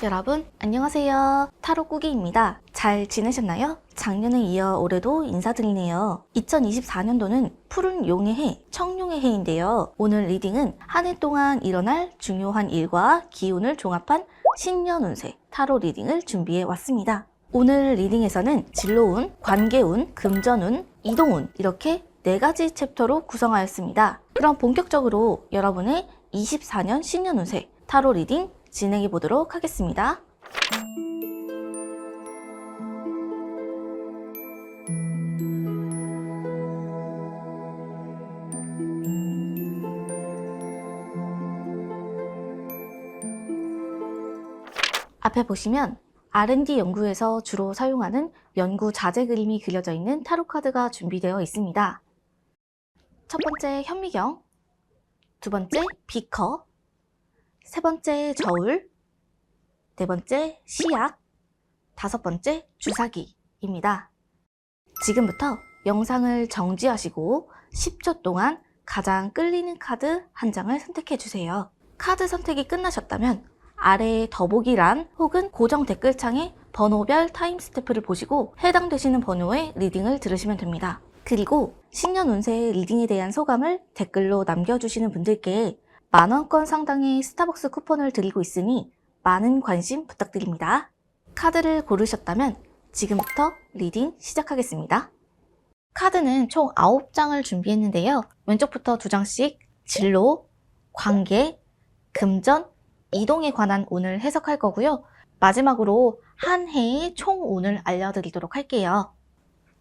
여러분 안녕하세요. 타로 꾸기입니다. 잘 지내셨나요? 작년에 이어 올해도 인사드리네요. 2024년도는 푸른 용의 해, 청룡의 해인데요. 오늘 리딩은 한 해 동안 일어날 중요한 일과 기운을 종합한 신년 운세 타로 리딩을 준비해 왔습니다. 오늘 리딩에서는 진로운, 관계운, 금전운, 이동운 이렇게 4가지 챕터로 구성하였습니다. 그럼 본격적으로 여러분의 24년 신년 운세 타로 리딩 진행해 보도록 하겠습니다. 앞에 보시면 R&D 연구에서 주로 사용하는 연구 자재 그림이 그려져 있는 타로 카드가 준비되어 있습니다. 첫 번째 현미경, 두 번째 비커, 세 번째 저울, 네 번째 시약, 다섯 번째 주사기입니다. 지금부터 영상을 정지하시고 10초 동안 가장 끌리는 카드 한 장을 선택해 주세요. 카드 선택이 끝나셨다면 아래 더보기란 혹은 고정 댓글창에 번호별 타임스태프를 보시고 해당되시는 번호의 리딩을 들으시면 됩니다. 그리고 신년 운세 리딩에 대한 소감을 댓글로 남겨주시는 분들께 만원권 상당의 스타벅스 쿠폰을 드리고 있으니 많은 관심 부탁드립니다. 카드를 고르셨다면 지금부터 리딩 시작하겠습니다. 카드는 총 9장을 준비했는데요. 왼쪽부터 2장씩 진로, 관계, 금전, 이동에 관한 운을 해석할 거고요. 마지막으로 한 해의 총 운을 알려드리도록 할게요.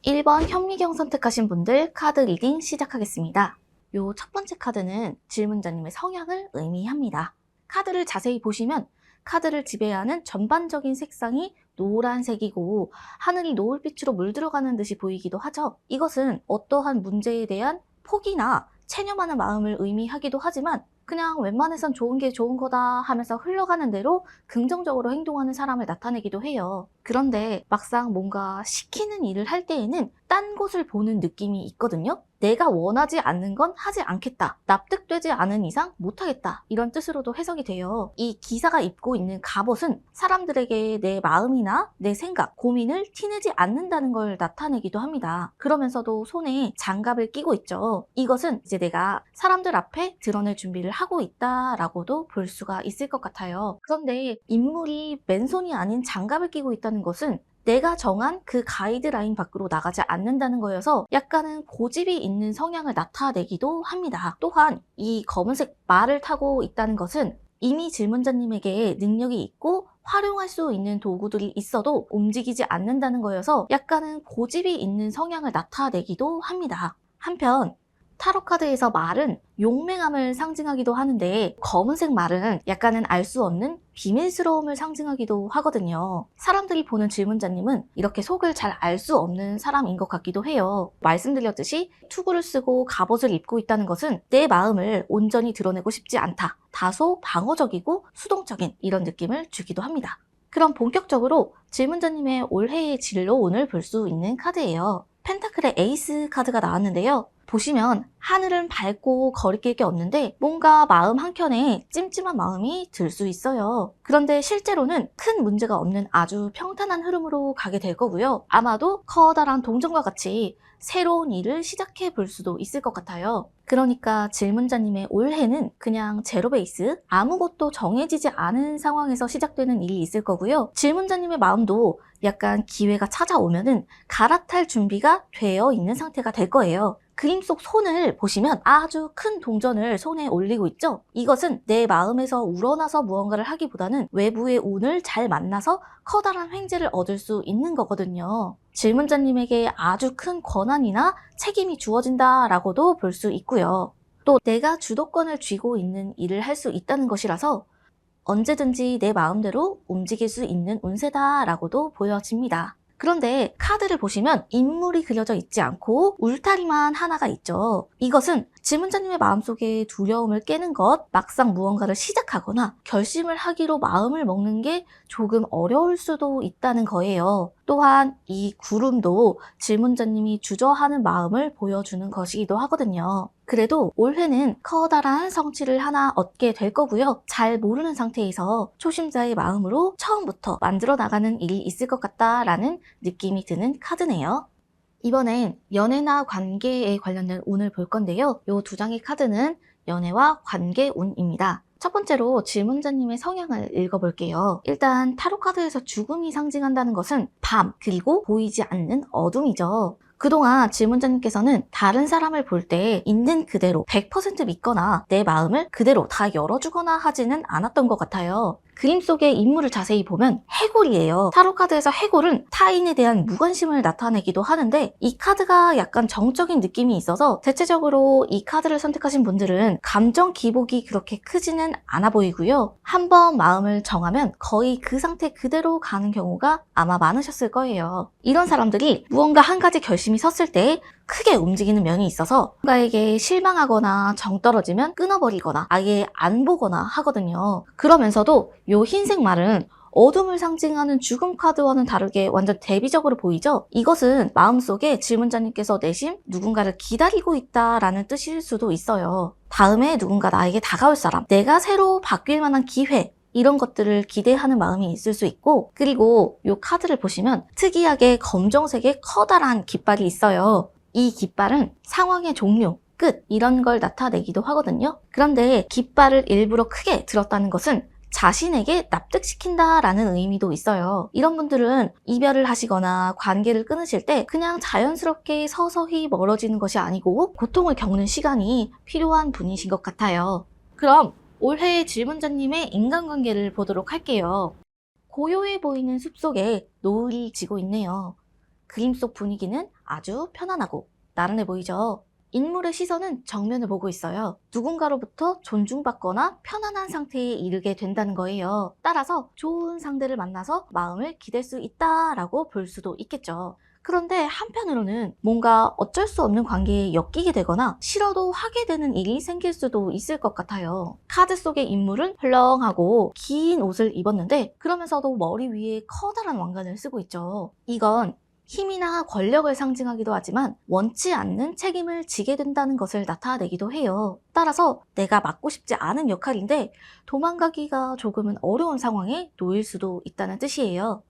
1번 현미경 선택하신 분들 카드 리딩 시작하겠습니다. 요 첫 번째 카드는 질문자님의 성향을 의미합니다. 카드를 자세히 보시면 카드를 지배하는 전반적인 색상이 노란색이고 하늘이 노을빛으로 물들어가는 듯이 보이기도 하죠. 이것은 어떠한 문제에 대한 포기나 체념하는 마음을 의미하기도 하지만 그냥 웬만해선 좋은 게 좋은 거다 하면서 흘러가는 대로 긍정적으로 행동하는 사람을 나타내기도 해요. 그런데 막상 뭔가 시키는 일을 할 때에는 딴 곳을 보는 느낌이 있거든요. 내가 원하지 않는 건 하지 않겠다. 납득되지 않은 이상 못하겠다. 이런 뜻으로도 해석이 돼요. 이 기사가 입고 있는 갑옷은 사람들에게 내 마음이나 내 생각, 고민을 티내지 않는다는 걸 나타내기도 합니다. 그러면서도 손에 장갑을 끼고 있죠. 이것은 이제 내가 사람들 앞에 드러낼 준비를 하고 있다라고도 볼 수가 있을 것 같아요. 그런데 인물이 맨손이 아닌 장갑을 끼고 있다는 것은 내가 정한 그 가이드라인 밖으로 나가지 않는다는 거여서 약간은 고집이 있는 성향을 나타내기도 합니다. 또한 이 검은색 말을 타고 있다는 것은 이미 질문자님에게 능력이 있고 활용할 수 있는 도구들이 있어도 움직이지 않는다는 거여서 약간은 고집이 있는 성향을 나타내기도 합니다. 한편 타로 카드에서 말은 용맹함을 상징하기도 하는데 검은색 말은 약간은 알 수 없는 비밀스러움을 상징하기도 하거든요. 사람들이 보는 질문자님은 이렇게 속을 잘 알 수 없는 사람인 것 같기도 해요. 말씀드렸듯이 투구를 쓰고 갑옷을 입고 있다는 것은 내 마음을 온전히 드러내고 싶지 않다. 다소 방어적이고 수동적인 이런 느낌을 주기도 합니다. 그럼 본격적으로 질문자님의 올해의 진로 운을 볼 수 있는 카드예요. 펜타클의 에이스 카드가 나왔는데요. 보시면 하늘은 밝고 거리낄 게 없는데 뭔가 마음 한켠에 찜찜한 마음이 들 수 있어요. 그런데 실제로는 큰 문제가 없는 아주 평탄한 흐름으로 가게 될 거고요. 아마도 커다란 동전과 같이 새로운 일을 시작해 볼 수도 있을 것 같아요. 그러니까 질문자님의 올해는 그냥 제로 베이스, 아무것도 정해지지 않은 상황에서 시작되는 일이 있을 거고요. 질문자님의 마음도 약간 기회가 찾아오면은 갈아탈 준비가 되어 있는 상태가 될 거예요. 그림 속 손을 보시면 아주 큰 동전을 손에 올리고 있죠? 이것은 내 마음에서 우러나서 무언가를 하기보다는 외부의 운을 잘 만나서 커다란 횡재를 얻을 수 있는 거거든요. 질문자님에게 아주 큰 권한이나 책임이 주어진다라고도 볼 수 있고요. 또 내가 주도권을 쥐고 있는 일을 할 수 있다는 것이라서 언제든지 내 마음대로 움직일 수 있는 운세다라고도 보여집니다. 그런데 카드를 보시면 인물이 그려져 있지 않고 울타리만 하나가 있죠. 이것은 질문자님의 마음속에 두려움을 깨는 것, 막상 무언가를 시작하거나 결심을 하기로 마음을 먹는 게 조금 어려울 수도 있다는 거예요. 또한 이 구름도 질문자님이 주저하는 마음을 보여주는 것이기도 하거든요. 그래도 올해는 커다란 성취를 하나 얻게 될 거고요. 잘 모르는 상태에서 초심자의 마음으로 처음부터 만들어 나가는 일이 있을 것 같다라는 느낌이 드는 카드네요. 이번엔 연애나 관계에 관련된 운을 볼 건데요. 이 두 장의 카드는 연애와 관계 운입니다. 첫 번째로 질문자님의 성향을 읽어볼게요. 일단 타로 카드에서 죽음이 상징한다는 것은 밤, 그리고 보이지 않는 어둠이죠. 그동안 질문자님께서는 다른 사람을 볼 때 있는 그대로 100% 믿거나 내 마음을 그대로 다 열어주거나 하지는 않았던 것 같아요. 그림 속의 인물을 자세히 보면 해골이에요. 타로 카드에서 해골은 타인에 대한 무관심을 나타내기도 하는데 이 카드가 약간 정적인 느낌이 있어서 대체적으로 이 카드를 선택하신 분들은 감정 기복이 그렇게 크지는 않아 보이고요. 한번 마음을 정하면 거의 그 상태 그대로 가는 경우가 아마 많으셨을 거예요. 이런 사람들이 무언가 한 가지 결심이 섰을 때 크게 움직이는 면이 있어서 누군가에게 실망하거나 정 떨어지면 끊어버리거나 아예 안 보거나 하거든요. 그러면서도 요 흰색 말은 어둠을 상징하는 죽음 카드와는 다르게 완전 대비적으로 보이죠? 이것은 마음속에 질문자님께서 내심 누군가를 기다리고 있다라는 뜻일 수도 있어요. 다음에 누군가 나에게 다가올 사람, 내가 새로 바뀔 만한 기회, 이런 것들을 기대하는 마음이 있을 수 있고, 그리고 이 카드를 보시면 특이하게 검정색의 커다란 깃발이 있어요. 이 깃발은 상황의 종료, 끝 이런 걸 나타내기도 하거든요. 그런데 깃발을 일부러 크게 들었다는 것은 자신에게 납득시킨다라는 의미도 있어요. 이런 분들은 이별을 하시거나 관계를 끊으실 때 그냥 자연스럽게 서서히 멀어지는 것이 아니고 고통을 겪는 시간이 필요한 분이신 것 같아요. 그럼 올해의 질문자님의 인간관계를 보도록 할게요. 고요해 보이는 숲속에 노을이 지고 있네요. 그림 속 분위기는 아주 편안하고 나른해 보이죠? 인물의 시선은 정면을 보고 있어요. 누군가로부터 존중받거나 편안한 상태에 이르게 된다는 거예요. 따라서 좋은 상대를 만나서 마음을 기댈 수 있다라고 볼 수도 있겠죠. 그런데 한편으로는 뭔가 어쩔 수 없는 관계에 엮이게 되거나 싫어도 하게 되는 일이 생길 수도 있을 것 같아요. 카드 속의 인물은 헐렁하고 긴 옷을 입었는데 그러면서도 머리 위에 커다란 왕관을 쓰고 있죠. 이건 힘이나 권력을 상징하기도 하지만 원치 않는 책임을 지게 된다는 것을 나타내기도 해요. 따라서 내가 맡고 싶지 않은 역할인데 도망가기가 조금은 어려운 상황에 놓일 수도 있다는 뜻이에요.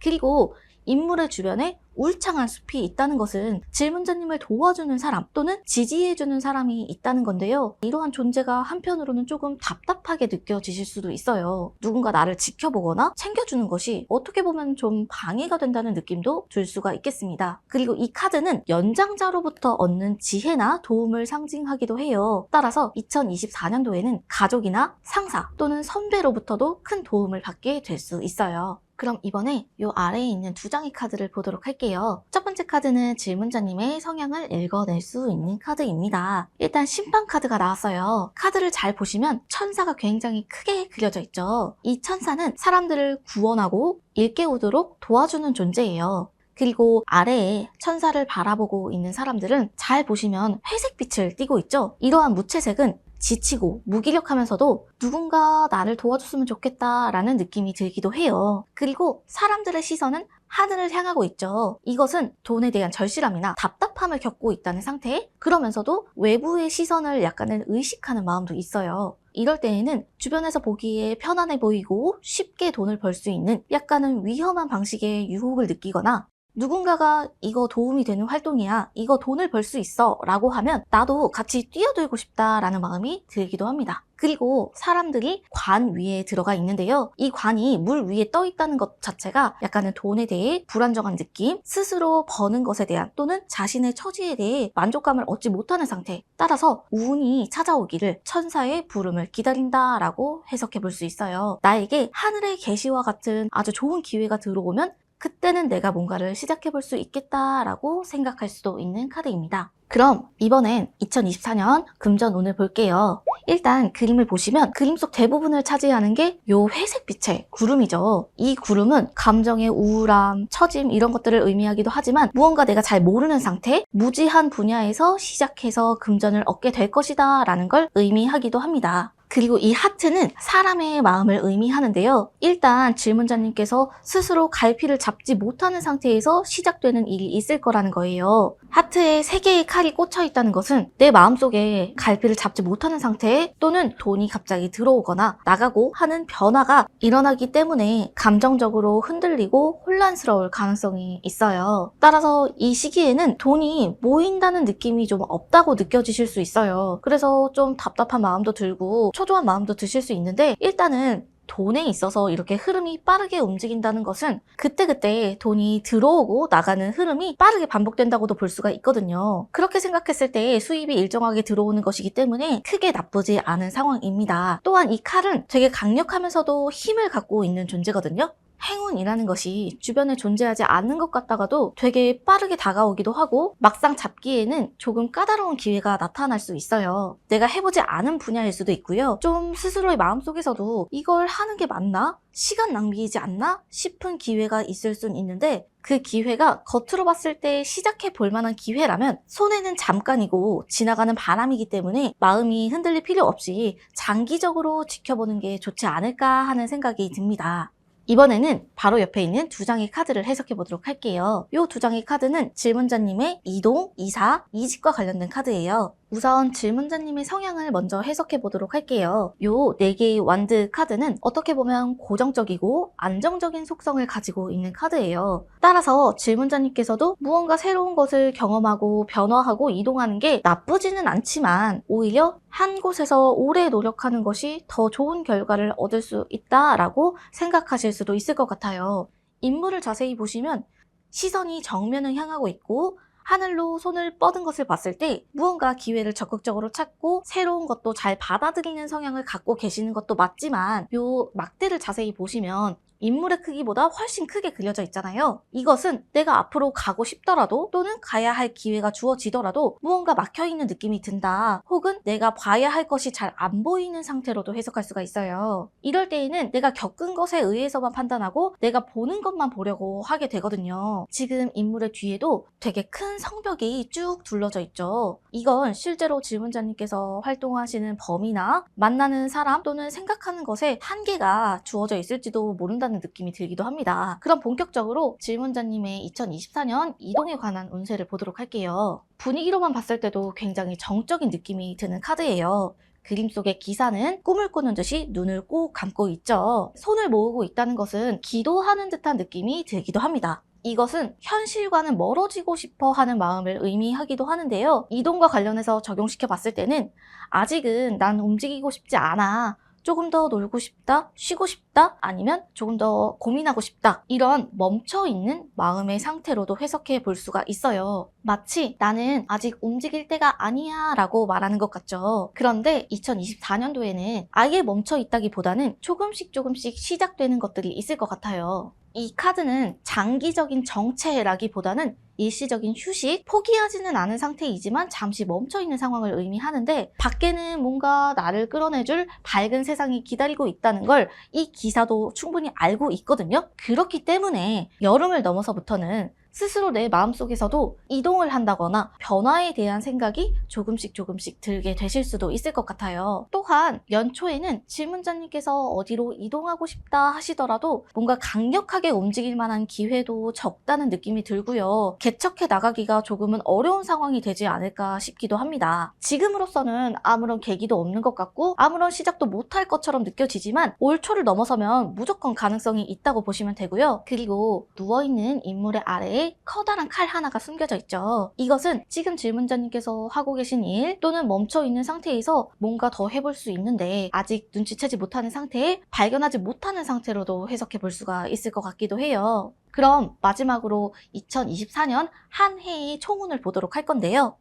그리고 인물의 주변에 울창한 숲이 있다는 것은 질문자님을 도와주는 사람 또는 지지해주는 사람이 있다는 건데요. 이러한 존재가 한편으로는 조금 답답하게 느껴지실 수도 있어요. 누군가 나를 지켜보거나 챙겨주는 것이 어떻게 보면 좀 방해가 된다는 느낌도 들 수가 있겠습니다. 그리고 이 카드는 연장자로부터 얻는 지혜나 도움을 상징하기도 해요. 따라서 2024년도에는 가족이나 상사 또는 선배로부터도 큰 도움을 받게 될 수 있어요. 그럼 이번에 이 아래에 있는 두 장의 카드를 보도록 할게요. 첫 번째 카드는 질문자님의 성향을 읽어낼 수 있는 카드입니다. 일단 심판 카드가 나왔어요. 카드를 잘 보시면 천사가 굉장히 크게 그려져 있죠. 이 천사는 사람들을 구원하고 일깨우도록 도와주는 존재예요. 그리고 아래에 천사를 바라보고 있는 사람들은 잘 보시면 회색 빛을 띠고 있죠. 이러한 무채색은 지치고 무기력하면서도 누군가 나를 도와줬으면 좋겠다라는 느낌이 들기도 해요. 그리고 사람들의 시선은 하늘을 향하고 있죠. 이것은 돈에 대한 절실함이나 답답함을 겪고 있다는 상태, 그러면서도 외부의 시선을 약간은 의식하는 마음도 있어요. 이럴 때에는 주변에서 보기에 편안해 보이고 쉽게 돈을 벌 수 있는 약간은 위험한 방식의 유혹을 느끼거나 누군가가 이거 도움이 되는 활동이야, 이거 돈을 벌 수 있어 라고 하면 나도 같이 뛰어들고 싶다라는 마음이 들기도 합니다. 그리고 사람들이 관 위에 들어가 있는데요. 이 관이 물 위에 떠 있다는 것 자체가 약간은 돈에 대해 불안정한 느낌, 스스로 버는 것에 대한 또는 자신의 처지에 대해 만족감을 얻지 못하는 상태, 따라서 운이 찾아오기를 천사의 부름을 기다린다라고 해석해 볼 수 있어요. 나에게 하늘의 계시와 같은 아주 좋은 기회가 들어오면 그때는 내가 뭔가를 시작해 볼 수 있겠다라고 생각할 수도 있는 카드입니다. 그럼 이번엔 2024년 금전 운을 볼게요. 일단 그림을 보시면 그림 속 대부분을 차지하는 게 요 회색 빛의 구름이죠. 이 구름은 감정의 우울함, 처짐 이런 것들을 의미하기도 하지만 무언가 내가 잘 모르는 상태, 무지한 분야에서 시작해서 금전을 얻게 될 것이다 라는 걸 의미하기도 합니다. 그리고 이 하트는 사람의 마음을 의미하는데요. 일단 질문자님께서 스스로 갈피를 잡지 못하는 상태에서 시작되는 일이 있을 거라는 거예요. 하트에 3개의 칼이 꽂혀 있다는 것은 내 마음속에 갈피를 잡지 못하는 상태 또는 돈이 갑자기 들어오거나 나가고 하는 변화가 일어나기 때문에 감정적으로 흔들리고 혼란스러울 가능성이 있어요. 따라서 이 시기에는 돈이 모인다는 느낌이 좀 없다고 느껴지실 수 있어요. 그래서 좀 답답한 마음도 들고 초조한 마음도 드실 수 있는데, 일단은 돈에 있어서 이렇게 흐름이 빠르게 움직인다는 것은 그때그때 돈이 들어오고 나가는 흐름이 빠르게 반복된다고도 볼 수가 있거든요. 그렇게 생각했을 때 수입이 일정하게 들어오는 것이기 때문에 크게 나쁘지 않은 상황입니다. 또한 이 칼은 되게 강력하면서도 힘을 갖고 있는 존재거든요. 행운이라는 것이 주변에 존재하지 않는 것 같다가도 되게 빠르게 다가오기도 하고 막상 잡기에는 조금 까다로운 기회가 나타날 수 있어요. 내가 해보지 않은 분야일 수도 있고요. 좀 스스로의 마음속에서도 이걸 하는 게 맞나? 시간 낭비이지 않나? 싶은 기회가 있을 순 있는데, 그 기회가 겉으로 봤을 때 시작해 볼 만한 기회라면 손해는 잠깐이고 지나가는 바람이기 때문에 마음이 흔들릴 필요 없이 장기적으로 지켜보는 게 좋지 않을까 하는 생각이 듭니다. 이번에는 바로 옆에 있는 2장의 카드를 해석해 보도록 할게요. 이 2장의 카드는 질문자님의 이동, 이사, 이직과 관련된 카드예요. 우선 질문자님의 성향을 먼저 해석해 보도록 할게요. 이 4개의 완드 카드는 어떻게 보면 고정적이고 안정적인 속성을 가지고 있는 카드예요. 따라서 질문자님께서도 무언가 새로운 것을 경험하고 변화하고 이동하는 게 나쁘지는 않지만 오히려 한 곳에서 오래 노력하는 것이 더 좋은 결과를 얻을 수 있다라고 생각하실 수도 있을 것 같아요. 인물을 자세히 보시면 시선이 정면을 향하고 있고 하늘로 손을 뻗은 것을 봤을 때 무언가 기회를 적극적으로 찾고 새로운 것도 잘 받아들이는 성향을 갖고 계시는 것도 맞지만, 요 막대를 자세히 보시면 인물의 크기보다 훨씬 크게 그려져 있잖아요. 이것은 내가 앞으로 가고 싶더라도 또는 가야 할 기회가 주어지더라도 무언가 막혀있는 느낌이 든다, 혹은 내가 봐야 할 것이 잘 안 보이는 상태로도 해석할 수가 있어요. 이럴 때에는 내가 겪은 것에 의해서만 판단하고 내가 보는 것만 보려고 하게 되거든요. 지금 인물의 뒤에도 되게 큰 성벽이 쭉 둘러져 있죠. 이건 실제로 질문자님께서 활동하시는 범위나 만나는 사람 또는 생각하는 것에 한계가 주어져 있을지도 모른다는 느낌이 들기도 합니다. 그럼 본격적으로 질문자님의 2024년 이동에 관한 운세를 보도록 할게요. 분위기로만 봤을 때도 굉장히 정적인 느낌이 드는 카드예요. 그림 속의 기사는 꿈을 꾸는 듯이 눈을 꼭 감고 있죠. 손을 모으고 있다는 것은 기도하는 듯한 느낌이 들기도 합니다. 이것은 현실과는 멀어지고 싶어 하는 마음을 의미하기도 하는데요. 이동과 관련해서 적용시켜 봤을 때는 아직은 난 움직이고 싶지 않아, 조금 더 놀고 싶다, 쉬고 싶다, 아니면 조금 더 고민하고 싶다, 이런 멈춰있는 마음의 상태로도 해석해 볼 수가 있어요. 마치 나는 아직 움직일 때가 아니야 라고 말하는 것 같죠. 그런데 2024년도에는 아예 멈춰있다기보다는 조금씩 시작되는 것들이 있을 것 같아요. 이 카드는 장기적인 정체라기보다는 일시적인 휴식, 포기하지는 않은 상태이지만 잠시 멈춰있는 상황을 의미하는데, 밖에는 뭔가 나를 끌어내줄 밝은 세상이 기다리고 있다는 걸 이 기사도 충분히 알고 있거든요. 그렇기 때문에 여름을 넘어서부터는 스스로 내 마음속에서도 이동을 한다거나 변화에 대한 생각이 조금씩 들게 되실 수도 있을 것 같아요. 또한 연초에는 질문자님께서 어디로 이동하고 싶다 하시더라도 뭔가 강력하게 움직일 만한 기회도 적다는 느낌이 들고요. 개척해 나가기가 조금은 어려운 상황이 되지 않을까 싶기도 합니다. 지금으로서는 아무런 계기도 없는 것 같고 아무런 시작도 못할 것처럼 느껴지지만 올 초를 넘어서면 무조건 가능성이 있다고 보시면 되고요. 그리고 누워있는 인물의 아래에 커다란 칼 하나가 숨겨져 있죠. 이것은 지금 질문자님께서 하고 계신 일 또는 멈춰있는 상태에서 뭔가 더 해볼 수 있는데 아직 눈치채지 못하는 상태에 발견하지 못하는 상태로도 해석해 볼 수가 있을 것 같기도 해요. 그럼 마지막으로 2024년 한 해의 총운을 보도록 할 건데요.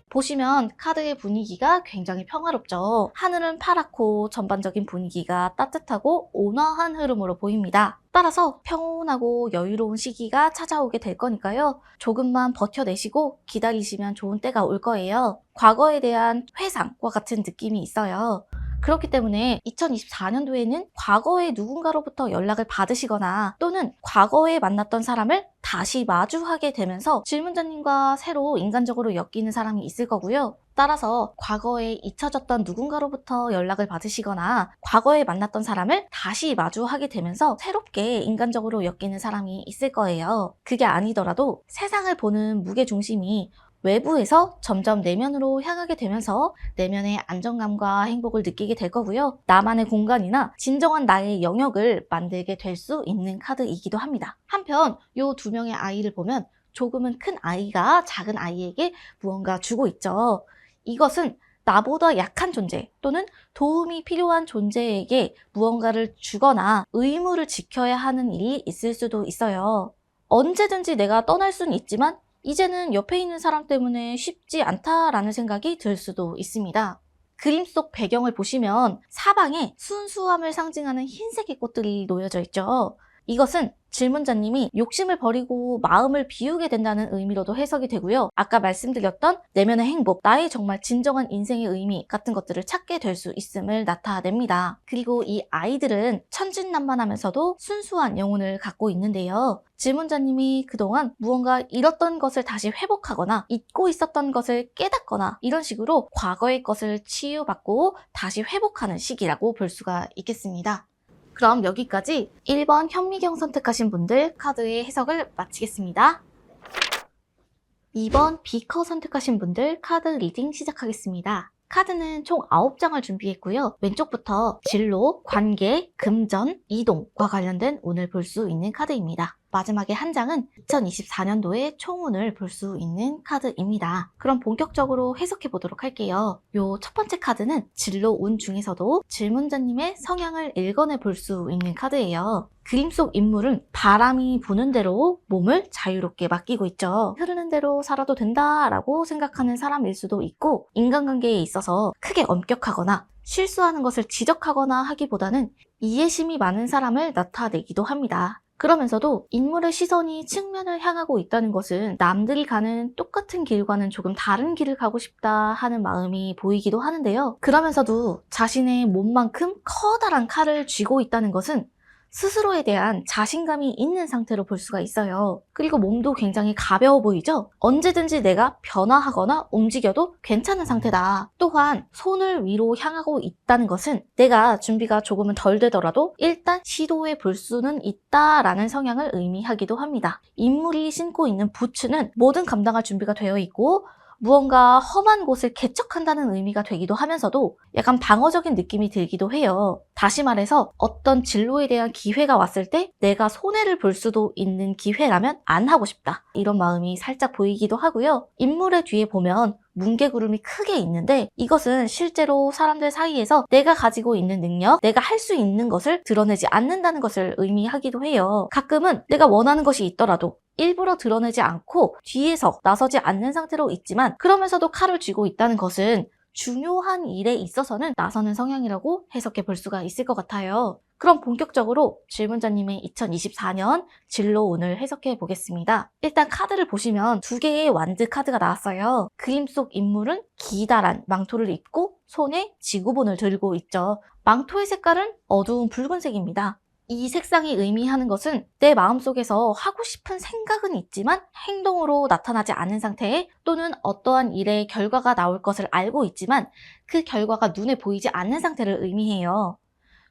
보시면 카드의 분위기가 굉장히 평화롭죠. 하늘은 파랗고 전반적인 분위기가 따뜻하고 온화한 흐름으로 보입니다. 따라서 평온하고 여유로운 시기가 찾아오게 될 거니까요. 조금만 버텨내시고 기다리시면 좋은 때가 올 거예요. 과거에 대한 회상과 같은 느낌이 있어요. 그렇기 때문에 2024년도에는 과거에 누군가로부터 연락을 받으시거나 또는 과거에 만났던 사람을 다시 마주하게 되면서 질문자님과 새로 인간적으로 엮이는 사람이 있을 거고요. 따라서 과거에 잊혀졌던 누군가로부터 연락을 받으시거나 과거에 만났던 사람을 다시 마주하게 되면서 새롭게 인간적으로 엮이는 사람이 있을 거예요. 그게 아니더라도 세상을 보는 무게중심이 외부에서 점점 내면으로 향하게 되면서 내면의 안정감과 행복을 느끼게 될 거고요. 나만의 공간이나 진정한 나의 영역을 만들게 될 수 있는 카드이기도 합니다. 한편 이 두 명의 아이를 보면 조금은 큰 아이가 작은 아이에게 무언가 주고 있죠. 이것은 나보다 약한 존재 또는 도움이 필요한 존재에게 무언가를 주거나 의무를 지켜야 하는 일이 있을 수도 있어요. 언제든지 내가 떠날 수는 있지만 이제는 옆에 있는 사람 때문에 쉽지 않다라는 생각이 들 수도 있습니다. 그림 속 배경을 보시면 사방에 순수함을 상징하는 흰색의 꽃들이 놓여져 있죠. 이것은 질문자님이 욕심을 버리고 마음을 비우게 된다는 의미로도 해석이 되고요. 아까 말씀드렸던 내면의 행복, 나의 정말 진정한 인생의 의미 같은 것들을 찾게 될 수 있음을 나타냅니다. 그리고 이 아이들은 천진난만하면서도 순수한 영혼을 갖고 있는데요. 질문자님이 그동안 무언가 잃었던 것을 다시 회복하거나 잊고 있었던 것을 깨닫거나 이런 식으로 과거의 것을 치유받고 다시 회복하는 시기라고 볼 수가 있겠습니다. 그럼 여기까지 1번 현미경 선택하신 분들 카드의 해석을 마치겠습니다. 2번 비커 선택하신 분들 카드 리딩 시작하겠습니다. 카드는 총 9장을 준비했고요. 왼쪽부터 진로, 관계, 금전, 이동과 관련된 운을 볼 수 있는 카드입니다. 마지막에 한 장은 2024년도의 총운을 볼 수 있는 카드입니다. 그럼 본격적으로 해석해 보도록 할게요. 요 첫 번째 카드는 진로 운 중에서도 질문자님의 성향을 읽어내 볼 수 있는 카드예요. 그림 속 인물은 바람이 부는 대로 몸을 자유롭게 맡기고 있죠. 흐르는 대로 살아도 된다라고 생각하는 사람일 수도 있고 인간관계에 있어서 크게 엄격하거나 실수하는 것을 지적하거나 하기보다는 이해심이 많은 사람을 나타내기도 합니다. 그러면서도 인물의 시선이 측면을 향하고 있다는 것은 남들이 가는 똑같은 길과는 조금 다른 길을 가고 싶다 하는 마음이 보이기도 하는데요. 그러면서도 자신의 몸만큼 커다란 칼을 쥐고 있다는 것은 스스로에 대한 자신감이 있는 상태로 볼 수가 있어요. 그리고 몸도 굉장히 가벼워 보이죠? 언제든지 내가 변화하거나 움직여도 괜찮은 상태다. 또한 손을 위로 향하고 있다는 것은 내가 준비가 조금은 덜 되더라도 일단 시도해 볼 수는 있다라는 성향을 의미하기도 합니다. 인물이 신고 있는 부츠는 뭐든 감당할 준비가 되어 있고 무언가 험한 곳을 개척한다는 의미가 되기도 하면서도 약간 방어적인 느낌이 들기도 해요. 다시 말해서 어떤 진로에 대한 기회가 왔을 때 내가 손해를 볼 수도 있는 기회라면 안 하고 싶다. 이런 마음이 살짝 보이기도 하고요. 인물의 뒤에 보면 뭉게구름이 크게 있는데 이것은 실제로 사람들 사이에서 내가 가지고 있는 능력, 내가 할 수 있는 것을 드러내지 않는다는 것을 의미하기도 해요. 가끔은 내가 원하는 것이 있더라도 일부러 드러내지 않고 뒤에서 나서지 않는 상태로 있지만 그러면서도 칼을 쥐고 있다는 것은 중요한 일에 있어서는 나서는 성향이라고 해석해 볼 수가 있을 것 같아요. 그럼 본격적으로 질문자님의 2024년 진로운을 해석해 보겠습니다. 일단 카드를 보시면 두 개의 완드 카드가 나왔어요. 그림 속 인물은 기다란 망토를 입고 손에 지구본을 들고 있죠. 망토의 색깔은 어두운 붉은색입니다. 이 색상이 의미하는 것은 내 마음속에서 하고 싶은 생각은 있지만 행동으로 나타나지 않은 상태 또는 어떠한 일의 결과가 나올 것을 알고 있지만 그 결과가 눈에 보이지 않는 상태를 의미해요.